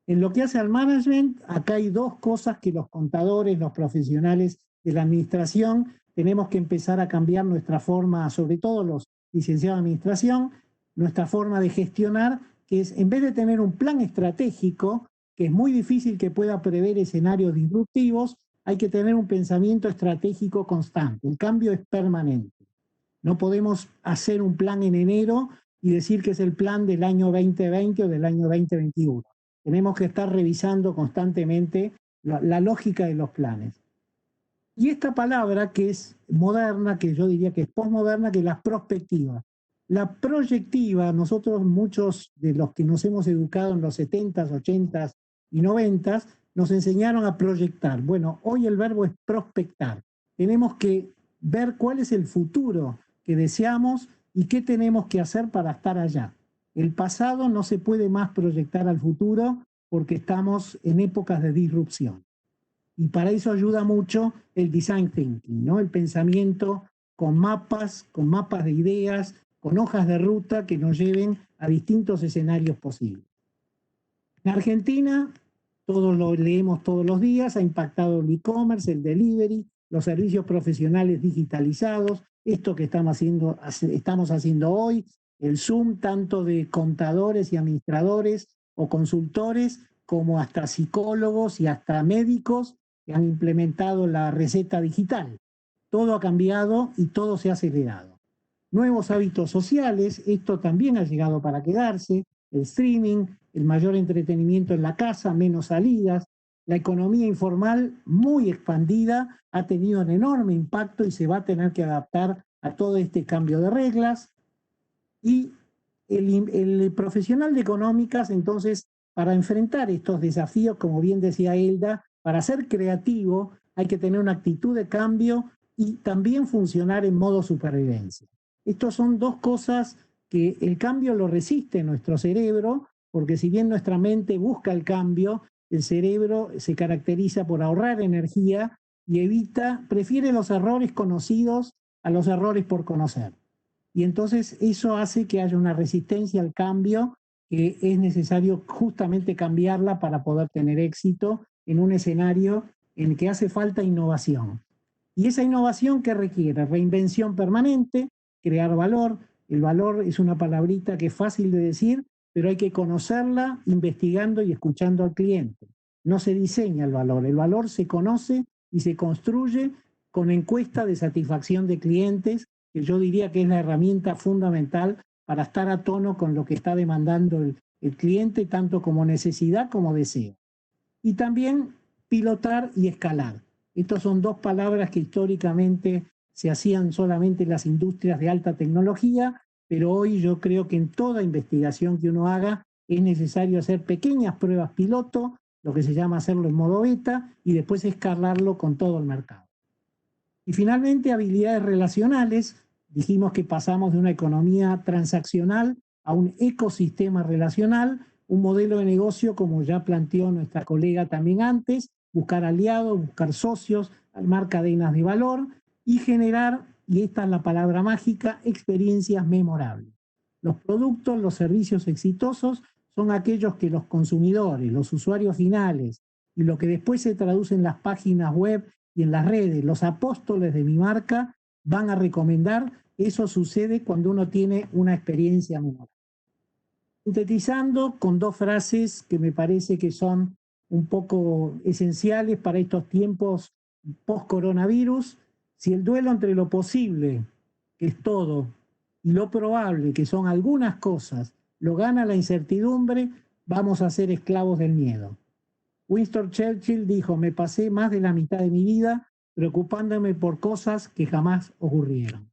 En lo que hace al management, acá hay dos cosas que los contadores, los profesionales de la administración, tenemos que empezar a cambiar nuestra forma, sobre todo los licenciados en administración, nuestra forma de gestionar, que es, en vez de tener un plan estratégico, que es muy difícil que pueda prever escenarios disruptivos, hay que tener un pensamiento estratégico constante. El cambio es permanente. No podemos hacer un plan en enero y decir que es el plan del año 2020 o del año 2021. Tenemos que estar revisando constantemente la lógica de los planes. Y esta palabra que es moderna, que yo diría que es posmoderna, que es la prospectiva. La proyectiva, nosotros muchos de los que nos hemos educado en los 70s, 80s y 90s, nos enseñaron a proyectar. Bueno, hoy el verbo es prospectar. Tenemos que ver cuál es el futuro que deseamos y qué tenemos que hacer para estar allá. El pasado no se puede más proyectar al futuro porque estamos en épocas de disrupción. Y para eso ayuda mucho el design thinking, ¿no? El pensamiento con mapas de ideas, con hojas de ruta que nos lleven a distintos escenarios posibles. En Argentina, todos lo leemos todos los días, ha impactado el e-commerce, el delivery, los servicios profesionales digitalizados, esto que estamos haciendo hoy, el Zoom, tanto de contadores y administradores o consultores, como hasta psicólogos y hasta médicos que han implementado la receta digital. Todo ha cambiado y todo se ha acelerado. Nuevos hábitos sociales, esto también ha llegado para quedarse, el streaming, el mayor entretenimiento en la casa, menos salidas, la economía informal muy expandida, ha tenido un enorme impacto y se va a tener que adaptar a todo este cambio de reglas. Y el profesional de económicas, entonces, para enfrentar estos desafíos, como bien decía Elda, para ser creativo hay que tener una actitud de cambio y también funcionar en modo supervivencia. Estas son dos cosas que el cambio lo resiste en nuestro cerebro, porque si bien nuestra mente busca el cambio, el cerebro se caracteriza por ahorrar energía y prefiere los errores conocidos a los errores por conocer. Y entonces eso hace que haya una resistencia al cambio, que es necesario justamente cambiarla para poder tener éxito en un escenario en el que hace falta innovación. Y esa innovación, ¿qué requiere? Reinvención permanente, crear valor. El valor es una palabrita que es fácil de decir, pero hay que conocerla investigando y escuchando al cliente. No se diseña el valor se conoce y se construye con encuesta de satisfacción de clientes, que yo diría que es la herramienta fundamental para estar a tono con lo que está demandando el cliente, tanto como necesidad como deseo. Y también pilotar y escalar. Estas son dos palabras que históricamente se hacían solamente en las industrias de alta tecnología, pero hoy yo creo que en toda investigación que uno haga es necesario hacer pequeñas pruebas piloto lo que se llama hacerlo en modo beta, y después escalarlo con todo el mercado. Y finalmente, habilidades relacionales. Dijimos que pasamos de una economía transaccional a un ecosistema relacional, un modelo de negocio, como ya planteó nuestra colega también antes, buscar aliados, buscar socios, armar cadenas de valor y generar, y esta es la palabra mágica, experiencias memorables. Los productos, los servicios exitosos son aquellos que los consumidores, los usuarios finales, y lo que después se traduce en las páginas web y en las redes, los apóstoles de mi marca, van a recomendar. Eso sucede cuando uno tiene una experiencia memorable. Sintetizando con dos frases que me parece que son un poco esenciales para estos tiempos post-coronavirus: si el duelo entre lo posible, que es todo, y lo probable, que son algunas cosas, lo gana la incertidumbre, vamos a ser esclavos del miedo. Winston Churchill dijo: me pasé más de la mitad de mi vida preocupándome por cosas que jamás ocurrieron.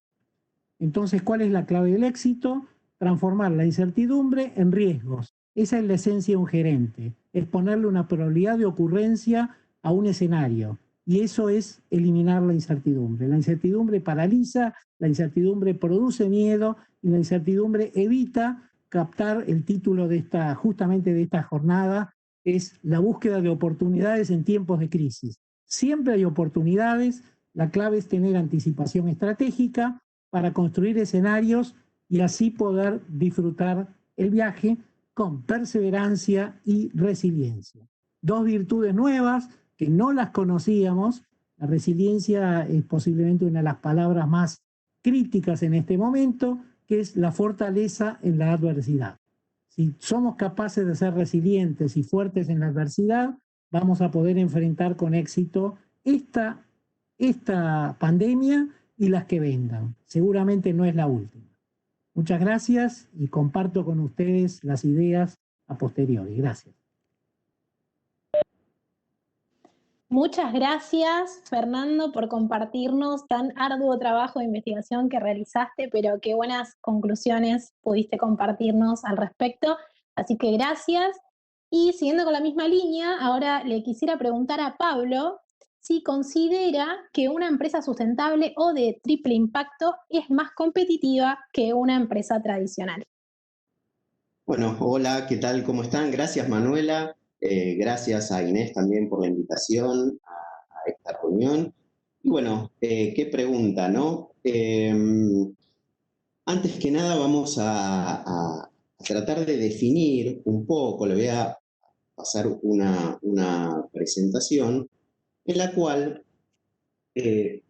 Entonces, ¿cuál es la clave del éxito? Transformar la incertidumbre en riesgos. Esa es la esencia de un gerente, es ponerle una probabilidad de ocurrencia a un escenario. Y eso es eliminar la incertidumbre. La incertidumbre paraliza, la incertidumbre produce miedo y la incertidumbre evita captar el título de justamente de esta jornada, es la búsqueda de oportunidades en tiempos de crisis. Siempre hay oportunidades, la clave es tener anticipación estratégica para construir escenarios y así poder disfrutar el viaje con perseverancia y resiliencia. Dos virtudes nuevas que no las conocíamos. La resiliencia es posiblemente una de las palabras más críticas en este momento, que es la fortaleza en la adversidad. Si somos capaces de ser resilientes y fuertes en la adversidad, vamos a poder enfrentar con éxito esta pandemia y las que vengan. Seguramente no es la última. Muchas gracias y comparto con ustedes las ideas a posteriori. Gracias. Muchas gracias, Fernando, por compartirnos tan arduo trabajo de investigación que realizaste, pero qué buenas conclusiones pudiste compartirnos al respecto. Así que gracias. Y siguiendo con la misma línea, ahora le quisiera preguntar a Pablo si considera que una empresa sustentable o de triple impacto es más competitiva que una empresa tradicional. Bueno, hola, ¿qué tal? ¿Cómo están? Gracias, Manuela. Gracias a Inés también por la invitación a esta reunión. Y bueno, qué pregunta, ¿no? Antes que nada vamos a tratar de definir un poco, le voy a pasar una presentación en la cual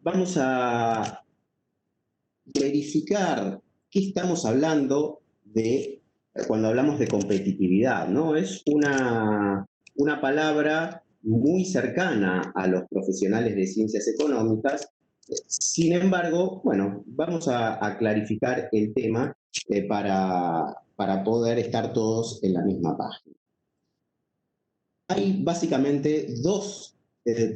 vamos a verificar qué estamos hablando de cuando hablamos de competitividad, ¿no? Es una palabra muy cercana a los profesionales de ciencias económicas. Sin embargo, bueno, vamos a clarificar el tema para poder estar todos en la misma página. Hay básicamente dos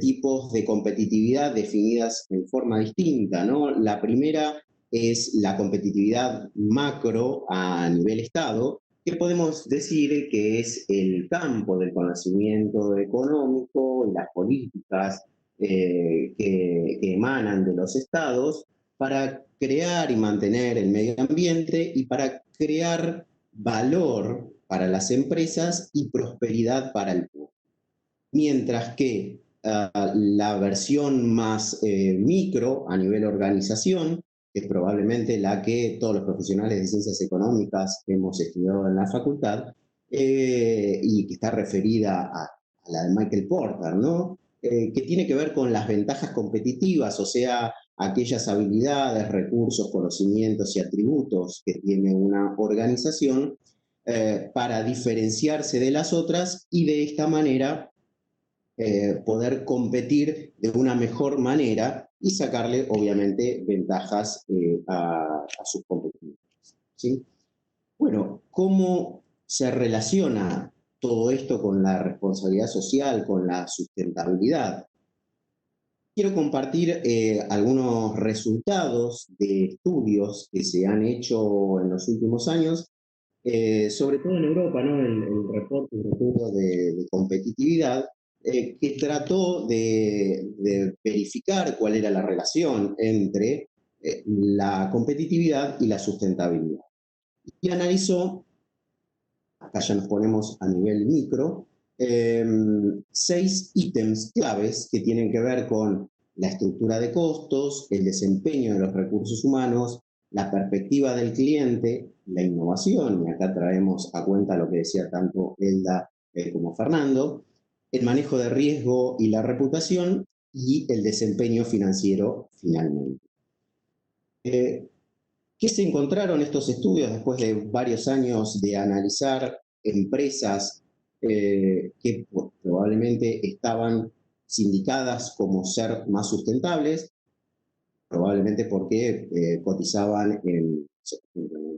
tipos de competitividad definidas en forma distinta, ¿no? La primera es la competitividad macro a nivel Estado, que podemos decir que es el campo del conocimiento económico y las políticas que emanan de los estados para crear y mantener el medio ambiente y para crear valor para las empresas y prosperidad para el pueblo. Mientras que la versión más micro a nivel organización, que es probablemente la que todos los profesionales de ciencias económicas hemos estudiado en la facultad, y que está referida a la de Michael Porter, ¿no? Que tiene que ver con las ventajas competitivas, o sea, aquellas habilidades, recursos, conocimientos y atributos que tiene una organización para diferenciarse de las otras y de esta manera poder competir de una mejor manera y sacarle, obviamente, ventajas a sus competidores, ¿sí? Bueno, ¿cómo se relaciona todo esto con la responsabilidad social, con la sustentabilidad? Quiero compartir algunos resultados de estudios que se han hecho en los últimos años sobre todo en Europa, ¿no? El reporte de competitividad, que trató de verificar cuál era la relación entre la competitividad y la sustentabilidad. Y analizó, acá ya nos ponemos a nivel micro, 6 ítems claves que tienen que ver con la estructura de costos, el desempeño de los recursos humanos, la perspectiva del cliente, la innovación, y acá traemos a cuenta lo que decía tanto Elda como Fernando, el manejo de riesgo y la reputación, y el desempeño financiero finalmente. ¿Qué se encontraron estos estudios después de varios años de analizar empresas que probablemente estaban sindicadas como ser más sustentables, probablemente porque cotizaban en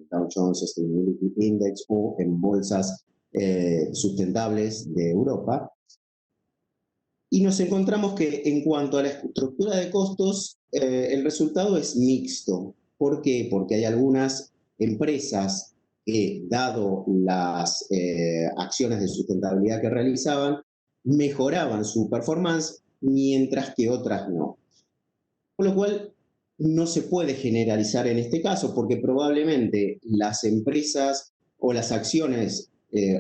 Dow Jones Sustainability Index o en bolsas sustentables de Europa? Y nos encontramos que en cuanto a la estructura de costos, el resultado es mixto. ¿Por qué? Porque hay algunas empresas que, dado las acciones de sustentabilidad que realizaban, mejoraban su performance, mientras que otras no. Por lo cual, no se puede generalizar en este caso, porque probablemente las empresas o las acciones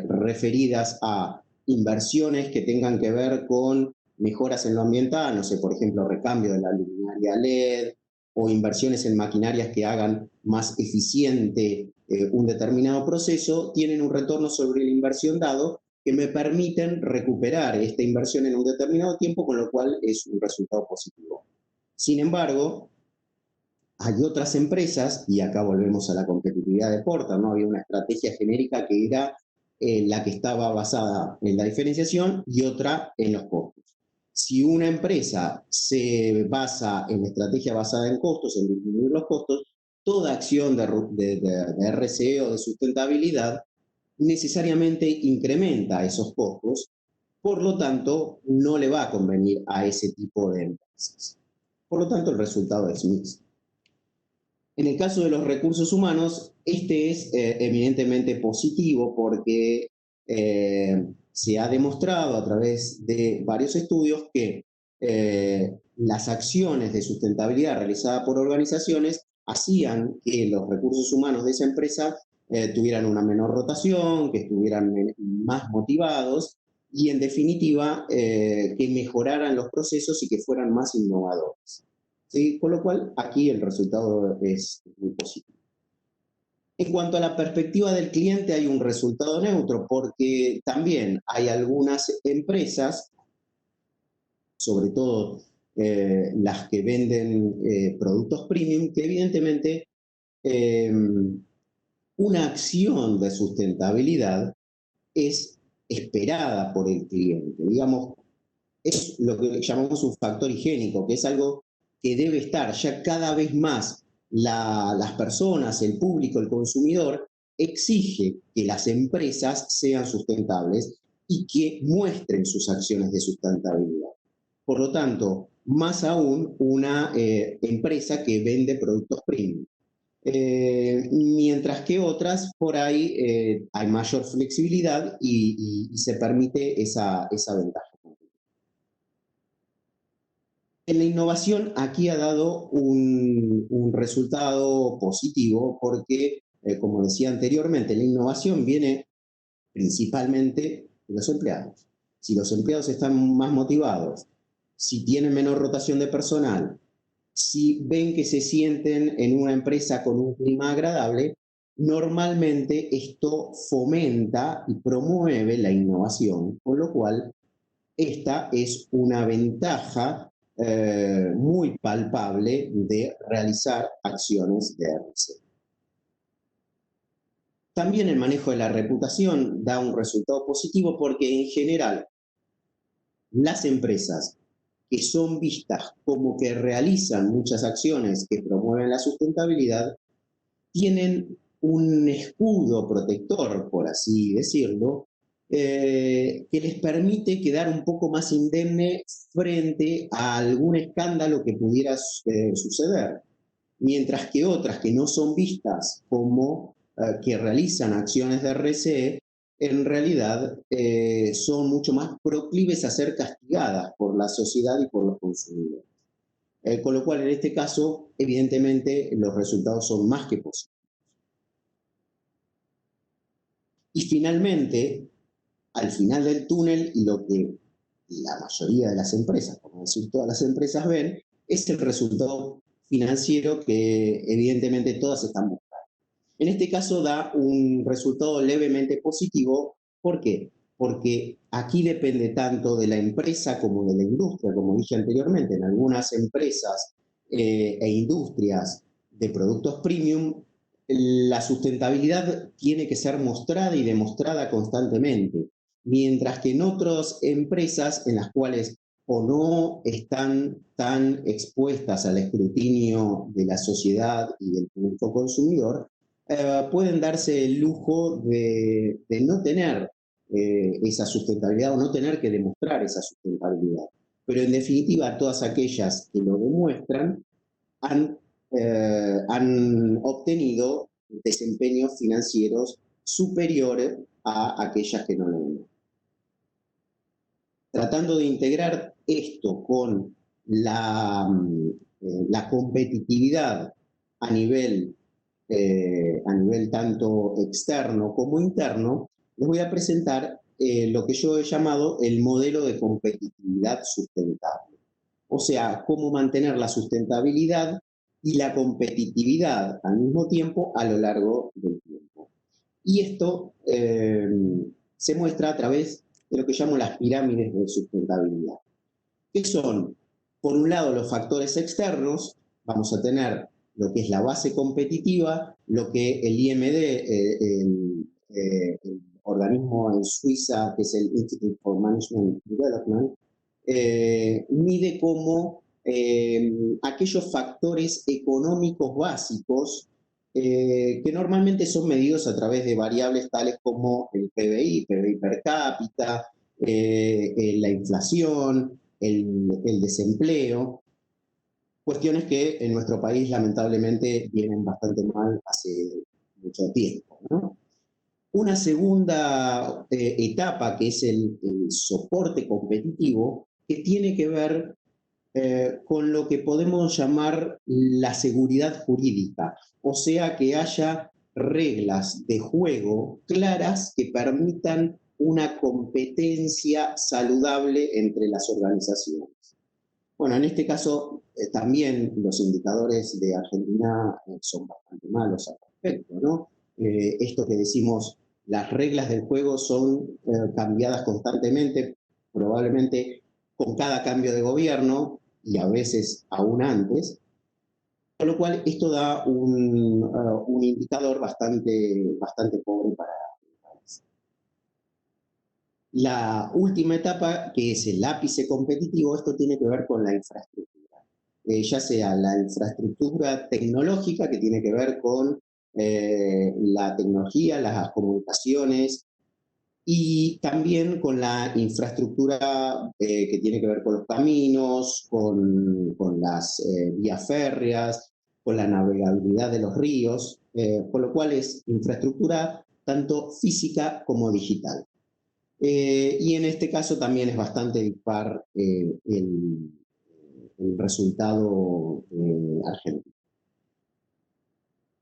referidas a inversiones que tengan que ver con mejoras en lo ambiental, no sé, por ejemplo, recambio de la luminaria LED o inversiones en maquinarias que hagan más eficiente un determinado proceso, tienen un retorno sobre la inversión dado que me permiten recuperar esta inversión en un determinado tiempo, con lo cual es un resultado positivo. Sin embargo, hay otras empresas, y acá volvemos a la competitividad de Porter, ¿no? Había una estrategia genérica que era la que estaba basada en la diferenciación y otra en los costos. Si una empresa se basa en la estrategia basada en costos, en disminuir los costos, toda acción de RCE o de sustentabilidad necesariamente incrementa esos costos, por lo tanto, no le va a convenir a ese tipo de empresas. Por lo tanto, el resultado es mixto. En el caso de los recursos humanos, este es evidentemente positivo porque se ha demostrado a través de varios estudios que las acciones de sustentabilidad realizadas por organizaciones hacían que los recursos humanos de esa empresa tuvieran una menor rotación, que estuvieran más motivados y, en definitiva, que mejoraran los procesos y que fueran más innovadores. ¿Sí? Con lo cual, aquí el resultado es muy positivo. En cuanto a la perspectiva del cliente, hay un resultado neutro, porque también hay algunas empresas, sobre todo las que venden productos premium, que evidentemente una acción de sustentabilidad es esperada por el cliente. Digamos, es lo que llamamos un factor higiénico, que es algo que debe estar ya cada vez más. Las personas, el público, el consumidor, exige que las empresas sean sustentables y que muestren sus acciones de sustentabilidad. Por lo tanto, más aún una empresa que vende productos premium. Mientras que otras, por ahí hay mayor flexibilidad y se permite esa ventaja. En la innovación aquí ha dado un resultado positivo porque, como decía anteriormente, la innovación viene principalmente de los empleados. Si los empleados están más motivados, si tienen menor rotación de personal, si ven que se sienten en una empresa con un clima agradable, normalmente esto fomenta y promueve la innovación, con lo cual esta es una ventaja muy palpable de realizar acciones de RC. También el manejo de la reputación da un resultado positivo porque, en general, las empresas que son vistas como que realizan muchas acciones que promueven la sustentabilidad tienen un escudo protector, por así decirlo, que les permite quedar un poco más indemne frente a algún escándalo que pudiera suceder, mientras que otras que no son vistas como que realizan acciones de RSE, en realidad son mucho más proclives a ser castigadas por la sociedad y por los consumidores. Con lo cual, en este caso, evidentemente, los resultados son más que positivos. Y finalmente, al final del túnel, y lo que la mayoría de las empresas, por no decir todas las empresas, ven, es el resultado financiero que evidentemente todas están buscando. En este caso da un resultado levemente positivo. ¿Por qué? Porque aquí depende tanto de la empresa como de la industria, como dije anteriormente. En algunas empresas e industrias de productos premium, la sustentabilidad tiene que ser mostrada y demostrada constantemente, mientras que en otras empresas en las cuales o no están tan expuestas al escrutinio de la sociedad y del público consumidor, pueden darse el lujo de no tener esa sustentabilidad o no tener que demostrar esa sustentabilidad. Pero en definitiva, todas aquellas que lo demuestran han obtenido desempeños financieros superiores a aquellas que no lo demuestran. Tratando de integrar esto con la competitividad a nivel tanto externo como interno, les voy a presentar lo que yo he llamado el modelo de competitividad sustentable. O sea, cómo mantener la sustentabilidad y la competitividad al mismo tiempo a lo largo del tiempo. Y esto se muestra a través de lo que llamo las pirámides de sustentabilidad, que son, por un lado, los factores externos. Vamos a tener lo que es la base competitiva, lo que el IMD, el organismo en Suiza, que es el Institute for Management Development, mide como aquellos factores económicos básicos que normalmente son medidos a través de variables tales como el PBI per cápita, la inflación, el desempleo, cuestiones que en nuestro país lamentablemente vienen bastante mal hace mucho tiempo, ¿no? Una segunda etapa, que es el soporte competitivo, que tiene que ver con lo que podemos llamar la seguridad jurídica, o sea, que haya reglas de juego claras que permitan una competencia saludable entre las organizaciones. Bueno, en este caso también los indicadores de Argentina son bastante malos al respecto, ¿no? Esto que decimos, las reglas del juego son cambiadas constantemente, probablemente con cada cambio de gobierno y a veces aún antes, con lo cual esto da un indicador bastante pobre para el país. La última etapa, que es el ápice competitivo, esto tiene que ver con la infraestructura, ya sea la infraestructura tecnológica, que tiene que ver con la tecnología, las comunicaciones, y también con la infraestructura que tiene que ver con los caminos, con las vías férreas, con la navegabilidad de los ríos, con lo cual es infraestructura tanto física como digital. Y en este caso también es bastante dispar el resultado argentino.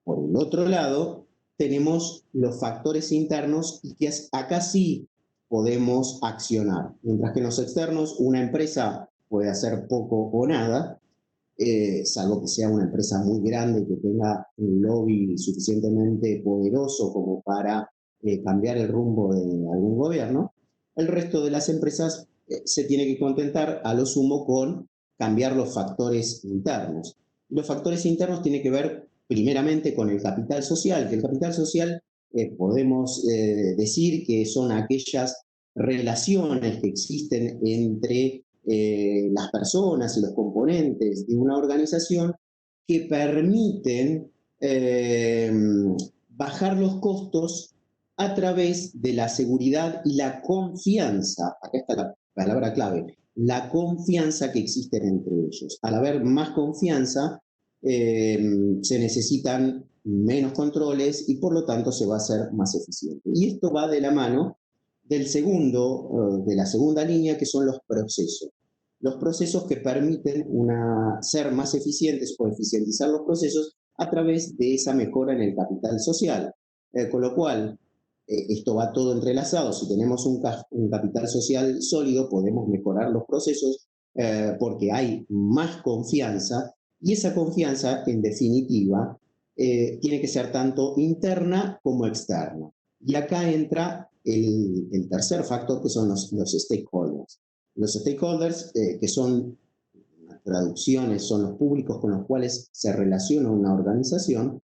Por el otro lado, tenemos los factores internos y que acá sí podemos accionar. Mientras que en los externos una empresa puede hacer poco o nada, salvo que sea una empresa muy grande y que tenga un lobby suficientemente poderoso como para cambiar el rumbo de algún gobierno, el resto de las empresas se tiene que contentar a lo sumo con cambiar los factores internos. Los factores internos tienen que ver primeramente con el capital social, que el capital social podemos decir que son aquellas relaciones que existen entre las personas y los componentes de una organización que permiten bajar los costos a través de la seguridad y la confianza. Acá está la palabra clave, la confianza que existe entre ellos. Al haber más confianza, se necesitan menos controles y por lo tanto se va a hacer más eficiente. Y esto va de la mano de la segunda línea, que son los procesos. Los procesos que permiten ser más eficientes o eficientizar los procesos a través de esa mejora en el capital social. Con lo cual, esto va todo entrelazado. Si tenemos un capital social sólido, podemos mejorar los procesos porque hay más confianza, y esa confianza, en definitiva, tiene que ser tanto interna como externa. Y acá entra el tercer factor, que son los stakeholders. Los stakeholders, que son, las traducciones, son los públicos con los cuales se relaciona una organización,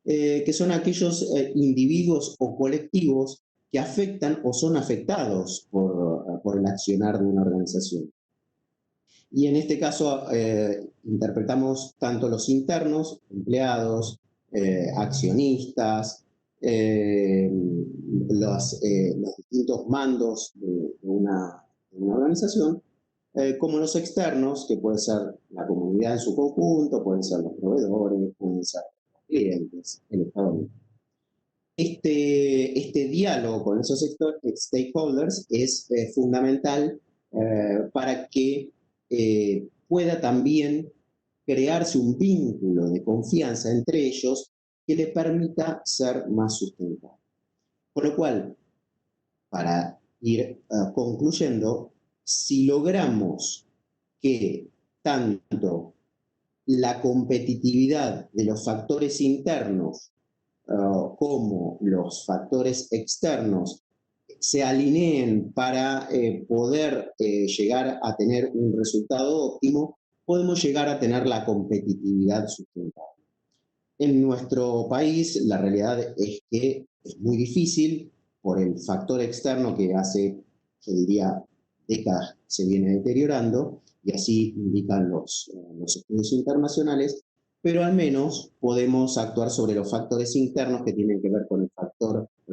que son aquellos individuos o colectivos que afectan o son afectados por el accionar de una organización. Y en este caso interpretamos tanto los internos, empleados, accionistas, los distintos mandos de una organización, como los externos, que puede ser la comunidad en su conjunto, pueden ser los proveedores, pueden ser los clientes, el Estado mismo. Este diálogo con esos stakeholders es fundamental para que pueda también crearse un vínculo de confianza entre ellos que le permita ser más sustentable. Por lo cual, para ir concluyendo, si logramos que tanto la competitividad de los factores internos como los factores externos se alineen para poder llegar a tener un resultado óptimo, podemos llegar a tener la competitividad sustentable. En nuestro país la realidad es que es muy difícil por el factor externo que hace, yo diría, décadas se viene deteriorando, y así indican los estudios internacionales, pero al menos podemos actuar sobre los factores internos que tienen que ver con el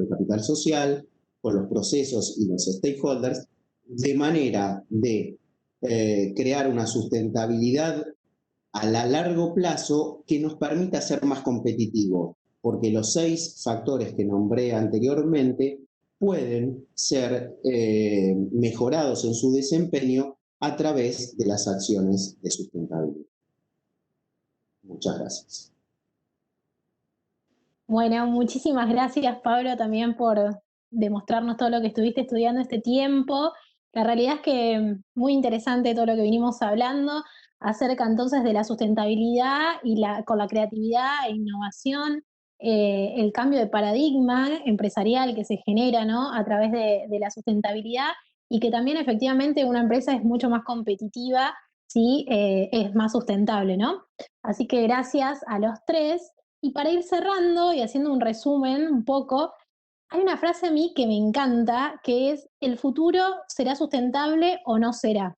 capital social, con los procesos y los stakeholders, de manera de crear una sustentabilidad a largo plazo que nos permita ser más competitivos, porque los 6 factores que nombré anteriormente pueden ser mejorados en su desempeño a través de las acciones de sustentabilidad. Muchas gracias. Bueno, muchísimas gracias, Pablo, también por demostrarnos todo lo que estuviste estudiando este tiempo. La realidad es que muy interesante todo lo que vinimos hablando acerca entonces de la sustentabilidad y con la creatividad e innovación, el cambio de paradigma empresarial que se genera, ¿no?, a través de la sustentabilidad, y que también efectivamente una empresa es mucho más competitiva si es más sustentable, ¿no? Así que gracias a los tres. Y para ir cerrando y haciendo un resumen un poco, hay una frase a mí que me encanta, que es: ¿el futuro será sustentable o no será?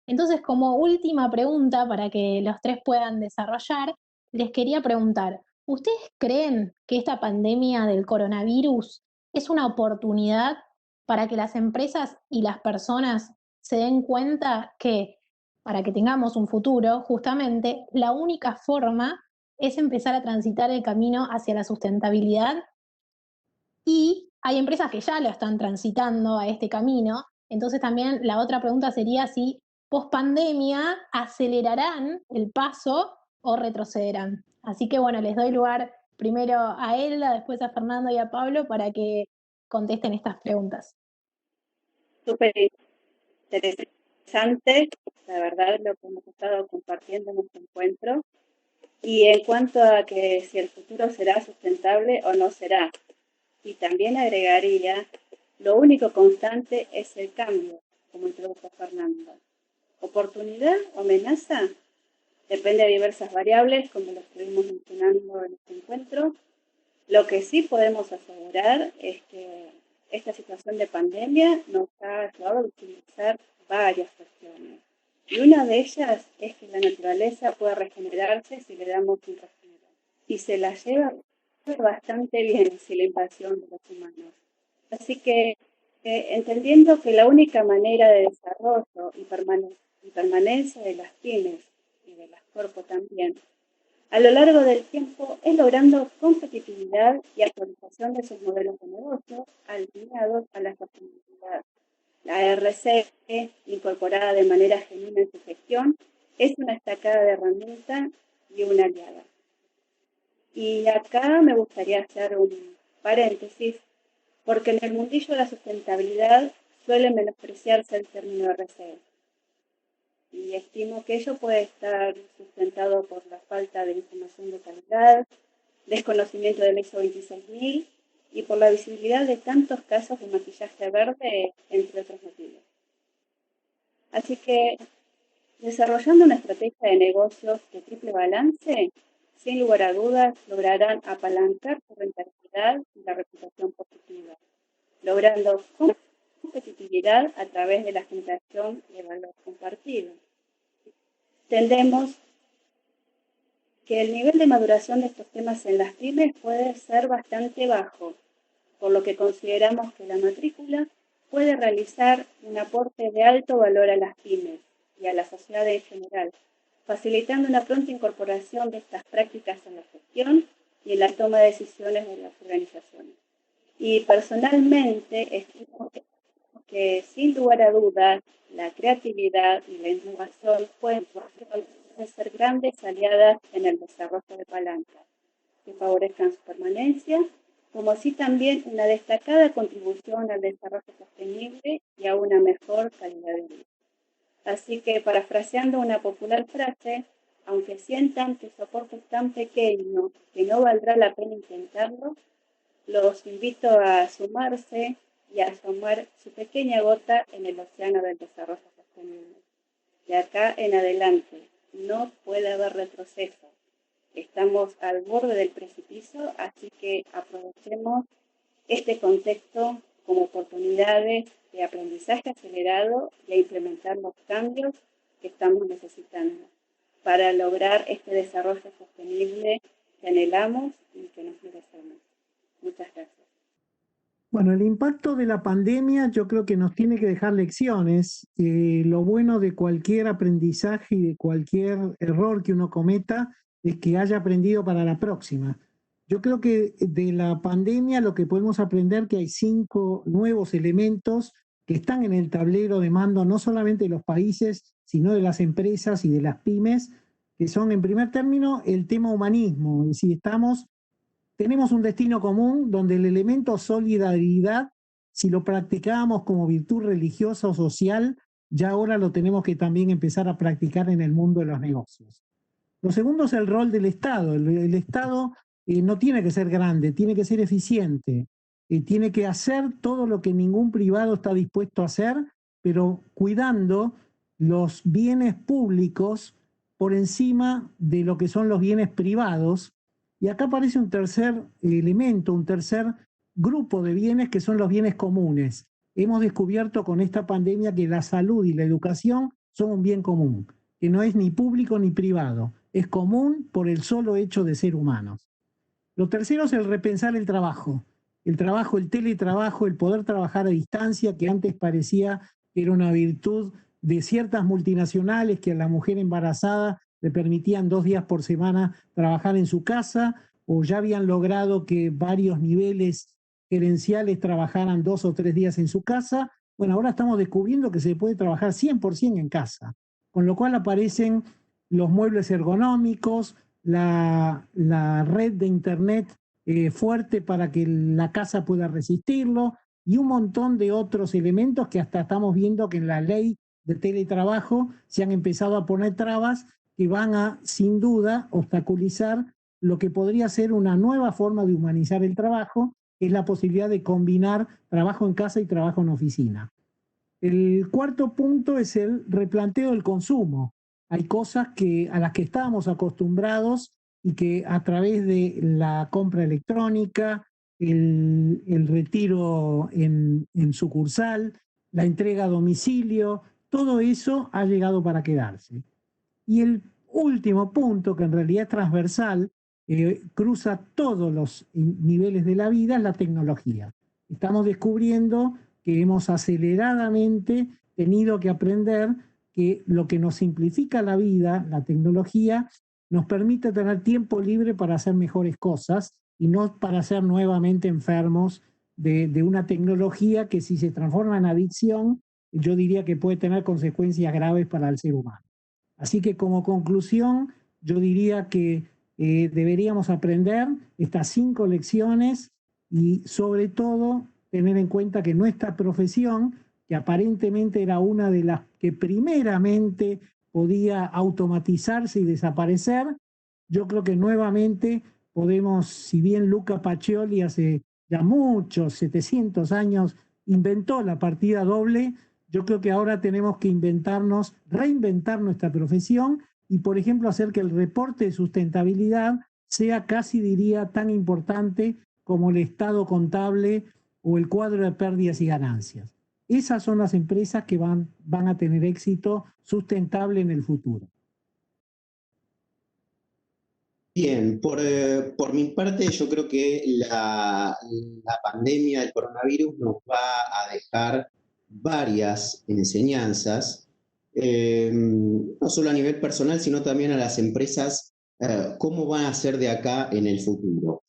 Entonces, como última pregunta para que los tres puedan desarrollar, les quería preguntar, ¿ustedes creen que esta pandemia del coronavirus es una oportunidad para que las empresas y las personas se den cuenta que para que tengamos un futuro, justamente, la única forma es empezar a transitar el camino hacia la sustentabilidad? Y hay empresas que ya lo están transitando a este camino. Entonces también la otra pregunta sería si post pandemia acelerarán el paso o retrocederán. Así que bueno, les doy lugar primero a Elda, después a Fernando y a Pablo para que contesten estas preguntas. Súper interesante, la verdad, lo que hemos estado compartiendo en este encuentro. Y en cuanto a que si el futuro será sustentable o no será, y también agregaría, lo único constante es el cambio, como introdujo Fernando. ¿Oportunidad o amenaza? Depende de diversas variables, como lo estuvimos mencionando en este encuentro. Lo que sí podemos asegurar es que esta situación de pandemia nos ha llevado a utilizar varias cuestiones. Y una de ellas es que la naturaleza puede regenerarse si le damos un respiro. Y se la lleva bastante bien sin la invasión de los humanos. Así que, entendiendo que la única manera de desarrollo y permanencia de las pymes y de las corpos también a lo largo del tiempo es logrando competitividad y actualización de sus modelos de negocio alineados a la sostenibilidad. La RC, incorporada de manera genuina en su gestión, es una destacada herramienta y una aliada. Y acá me gustaría hacer un paréntesis, porque en el mundillo de la sustentabilidad suele menospreciarse el término RC. Y estimo que ello puede estar sustentado por la falta de información de calidad, desconocimiento del ISO 26000 y por la visibilidad de tantos casos de maquillaje verde, entre otros motivos. Así que, desarrollando una estrategia de negocios de triple balance, sin lugar a dudas lograrán apalancar su rentabilidad y la reputación positiva, logrando competitividad a través de la generación de valor compartido. Entendemos que el nivel de maduración de estos temas en las pymes puede ser bastante bajo, por lo que consideramos que la matrícula puede realizar un aporte de alto valor a las pymes y a la sociedad en general, facilitando una pronta incorporación de estas prácticas en la gestión y en la toma de decisiones de las organizaciones. Y personalmente estimo que sin lugar a dudas la creatividad y la innovación pueden ser grandes aliadas en el desarrollo de palancas que favorezcan su permanencia, como así también una destacada contribución al desarrollo sostenible y a una mejor calidad de vida. Así que, parafraseando una popular frase, aunque sientan que su aporte es tan pequeño que no valdrá la pena intentarlo, los invito a sumarse y a sumar su pequeña gota en el océano del desarrollo sostenible. De acá en adelante, no puede haber retroceso. Estamos al borde del precipicio, así que aprovechemos este contexto como oportunidades de aprendizaje acelerado y a implementar los cambios que estamos necesitando para lograr este desarrollo sostenible que anhelamos y que nos merecemos. Muchas gracias. Bueno, el impacto de la pandemia yo creo que nos tiene que dejar lecciones. Lo bueno de cualquier aprendizaje y de cualquier error que uno cometa es que haya aprendido para la próxima. Yo creo que de la pandemia lo que podemos aprender que hay 5 nuevos elementos que están en el tablero de mando no solamente de los países, sino de las empresas y de las pymes, que son en primer término el tema humanismo, es decir, tenemos un destino común donde el elemento solidaridad, si lo practicábamos como virtud religiosa o social, ya ahora lo tenemos que también empezar a practicar en el mundo de los negocios. Lo segundo es el rol del Estado. El Estado no tiene que ser grande, tiene que ser eficiente, tiene que hacer todo lo que ningún privado está dispuesto a hacer, pero cuidando los bienes públicos por encima de lo que son los bienes privados. Y acá aparece un tercer elemento, un tercer grupo de bienes que son los bienes comunes. Hemos descubierto con esta pandemia que la salud y la educación son un bien común, que no es ni público ni privado, es común por el solo hecho de ser humanos. Lo tercero es el repensar el trabajo, el teletrabajo, el poder trabajar a distancia, que antes parecía que era una virtud de ciertas multinacionales que a la mujer embarazada le permitían 2 días por semana trabajar en su casa, o ya habían logrado que varios niveles gerenciales trabajaran 2 o 3 días en su casa. Bueno, ahora estamos descubriendo que se puede trabajar 100% en casa, con lo cual aparecen los muebles ergonómicos, la red de internet fuerte para que la casa pueda resistirlo, y un montón de otros elementos que hasta estamos viendo que en la ley de teletrabajo se han empezado a poner trabas que van a, sin duda, obstaculizar lo que podría ser una nueva forma de humanizar el trabajo, que es la posibilidad de combinar trabajo en casa y trabajo en oficina. El cuarto punto es el replanteo del consumo. Hay cosas a las que estábamos acostumbrados y que a través de la compra electrónica, el retiro en sucursal, la entrega a domicilio, todo eso ha llegado para quedarse. Y el último punto, que en realidad es transversal, cruza todos los niveles de la vida, es la tecnología. Estamos descubriendo que hemos aceleradamente tenido que aprender que lo que nos simplifica la vida, la tecnología, nos permite tener tiempo libre para hacer mejores cosas y no para ser nuevamente enfermos de una tecnología que, si se transforma en adicción, yo diría que puede tener consecuencias graves para el ser humano. Así que, como conclusión, yo diría que deberíamos aprender estas 5 lecciones y, sobre todo, tener en cuenta que nuestra profesión, que aparentemente era una de las que primeramente podía automatizarse y desaparecer, yo creo que nuevamente podemos, si bien Luca Pacioli hace ya muchos, 700 años, inventó la partida doble, yo creo que ahora tenemos que reinventar nuestra profesión y, por ejemplo, hacer que el reporte de sustentabilidad sea casi, diría, tan importante como el estado contable o el cuadro de pérdidas y ganancias. Esas son las empresas que van a tener éxito sustentable en el futuro. Bien, por mi parte yo creo que la pandemia del coronavirus nos va a dejar varias enseñanzas, no solo a nivel personal, sino también a las empresas, cómo van a ser de acá en el futuro.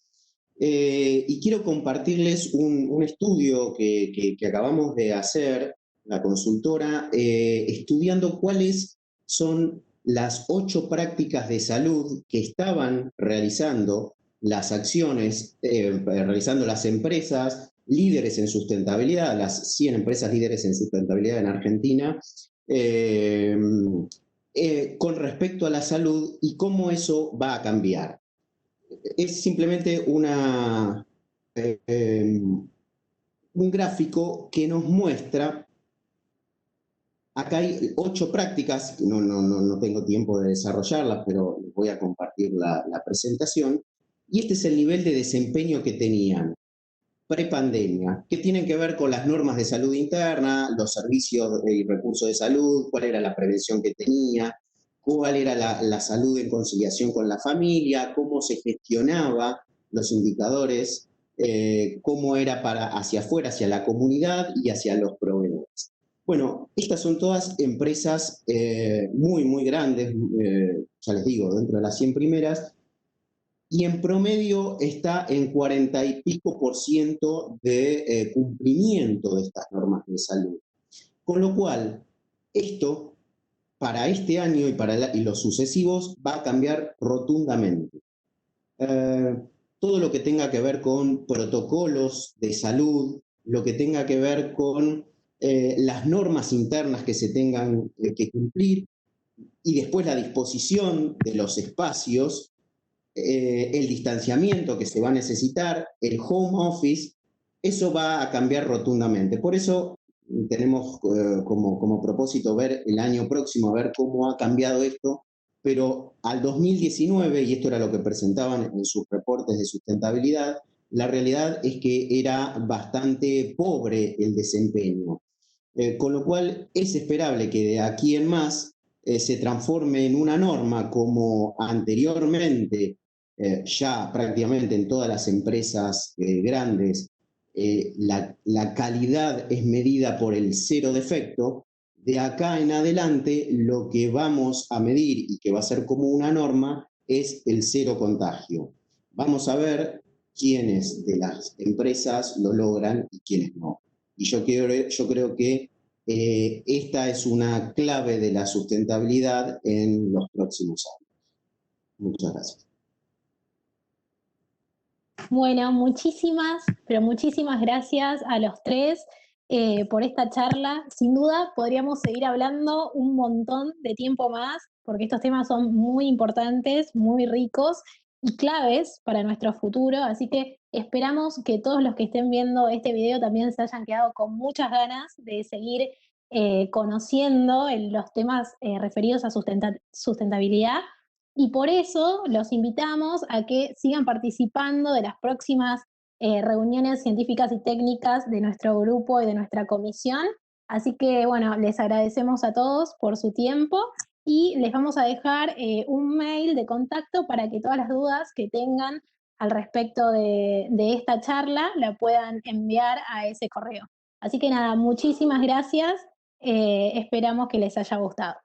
Y quiero compartirles un estudio que acabamos de hacer, la consultora, estudiando cuáles son las 8 prácticas de salud que estaban realizando las acciones, realizando las empresas líderes en sustentabilidad, las 100 empresas líderes en sustentabilidad en Argentina, con respecto a la salud y cómo eso va a cambiar. Es simplemente un gráfico que nos muestra. Acá hay 8 prácticas, no tengo tiempo de desarrollarlas, pero les voy a compartir la presentación. Y este es el nivel de desempeño que tenían prepandemia, que tienen que ver con las normas de salud interna, los servicios y recursos de salud, cuál era la prevención que tenía, cuál era la salud en conciliación con la familia, cómo se gestionaba los indicadores, cómo era hacia afuera, hacia la comunidad y hacia los proveedores. Bueno, estas son todas empresas muy, muy grandes, ya les digo, dentro de las 100 primeras, y en promedio está en 40 y pico % de cumplimiento de estas normas de salud. Con lo cual, esto, para este año y los sucesivos, va a cambiar rotundamente. Todo lo que tenga que ver con protocolos de salud, lo que tenga que ver con las normas internas que se tengan que cumplir y después la disposición de los espacios, el distanciamiento que se va a necesitar, el home office, eso va a cambiar rotundamente. Por eso tenemos como propósito ver el año próximo, a ver cómo ha cambiado esto, pero al 2019, y esto era lo que presentaban en sus reportes de sustentabilidad, la realidad es que era bastante pobre el desempeño. Con lo cual es esperable que de aquí en más se transforme en una norma como anteriormente, ya prácticamente en todas las empresas grandes, la calidad es medida por el 0 defecto. De acá en adelante lo que vamos a medir y que va a ser como una norma es el 0 contagio. Vamos a ver quiénes de las empresas lo logran y quiénes no. Y yo creo que esta es una clave de la sustentabilidad en los próximos años. Muchas gracias. Bueno, muchísimas, pero muchísimas gracias a los tres por esta charla. Sin duda podríamos seguir hablando un montón de tiempo más, porque estos temas son muy importantes, muy ricos y claves para nuestro futuro, así que esperamos que todos los que estén viendo este video también se hayan quedado con muchas ganas de seguir conociendo los temas referidos a sustentabilidad, y por eso los invitamos a que sigan participando de las próximas reuniones científicas y técnicas de nuestro grupo y de nuestra comisión. Así que, bueno, les agradecemos a todos por su tiempo y les vamos a dejar un mail de contacto para que todas las dudas que tengan al respecto de esta charla la puedan enviar a ese correo. Así que nada, muchísimas gracias. Esperamos que les haya gustado.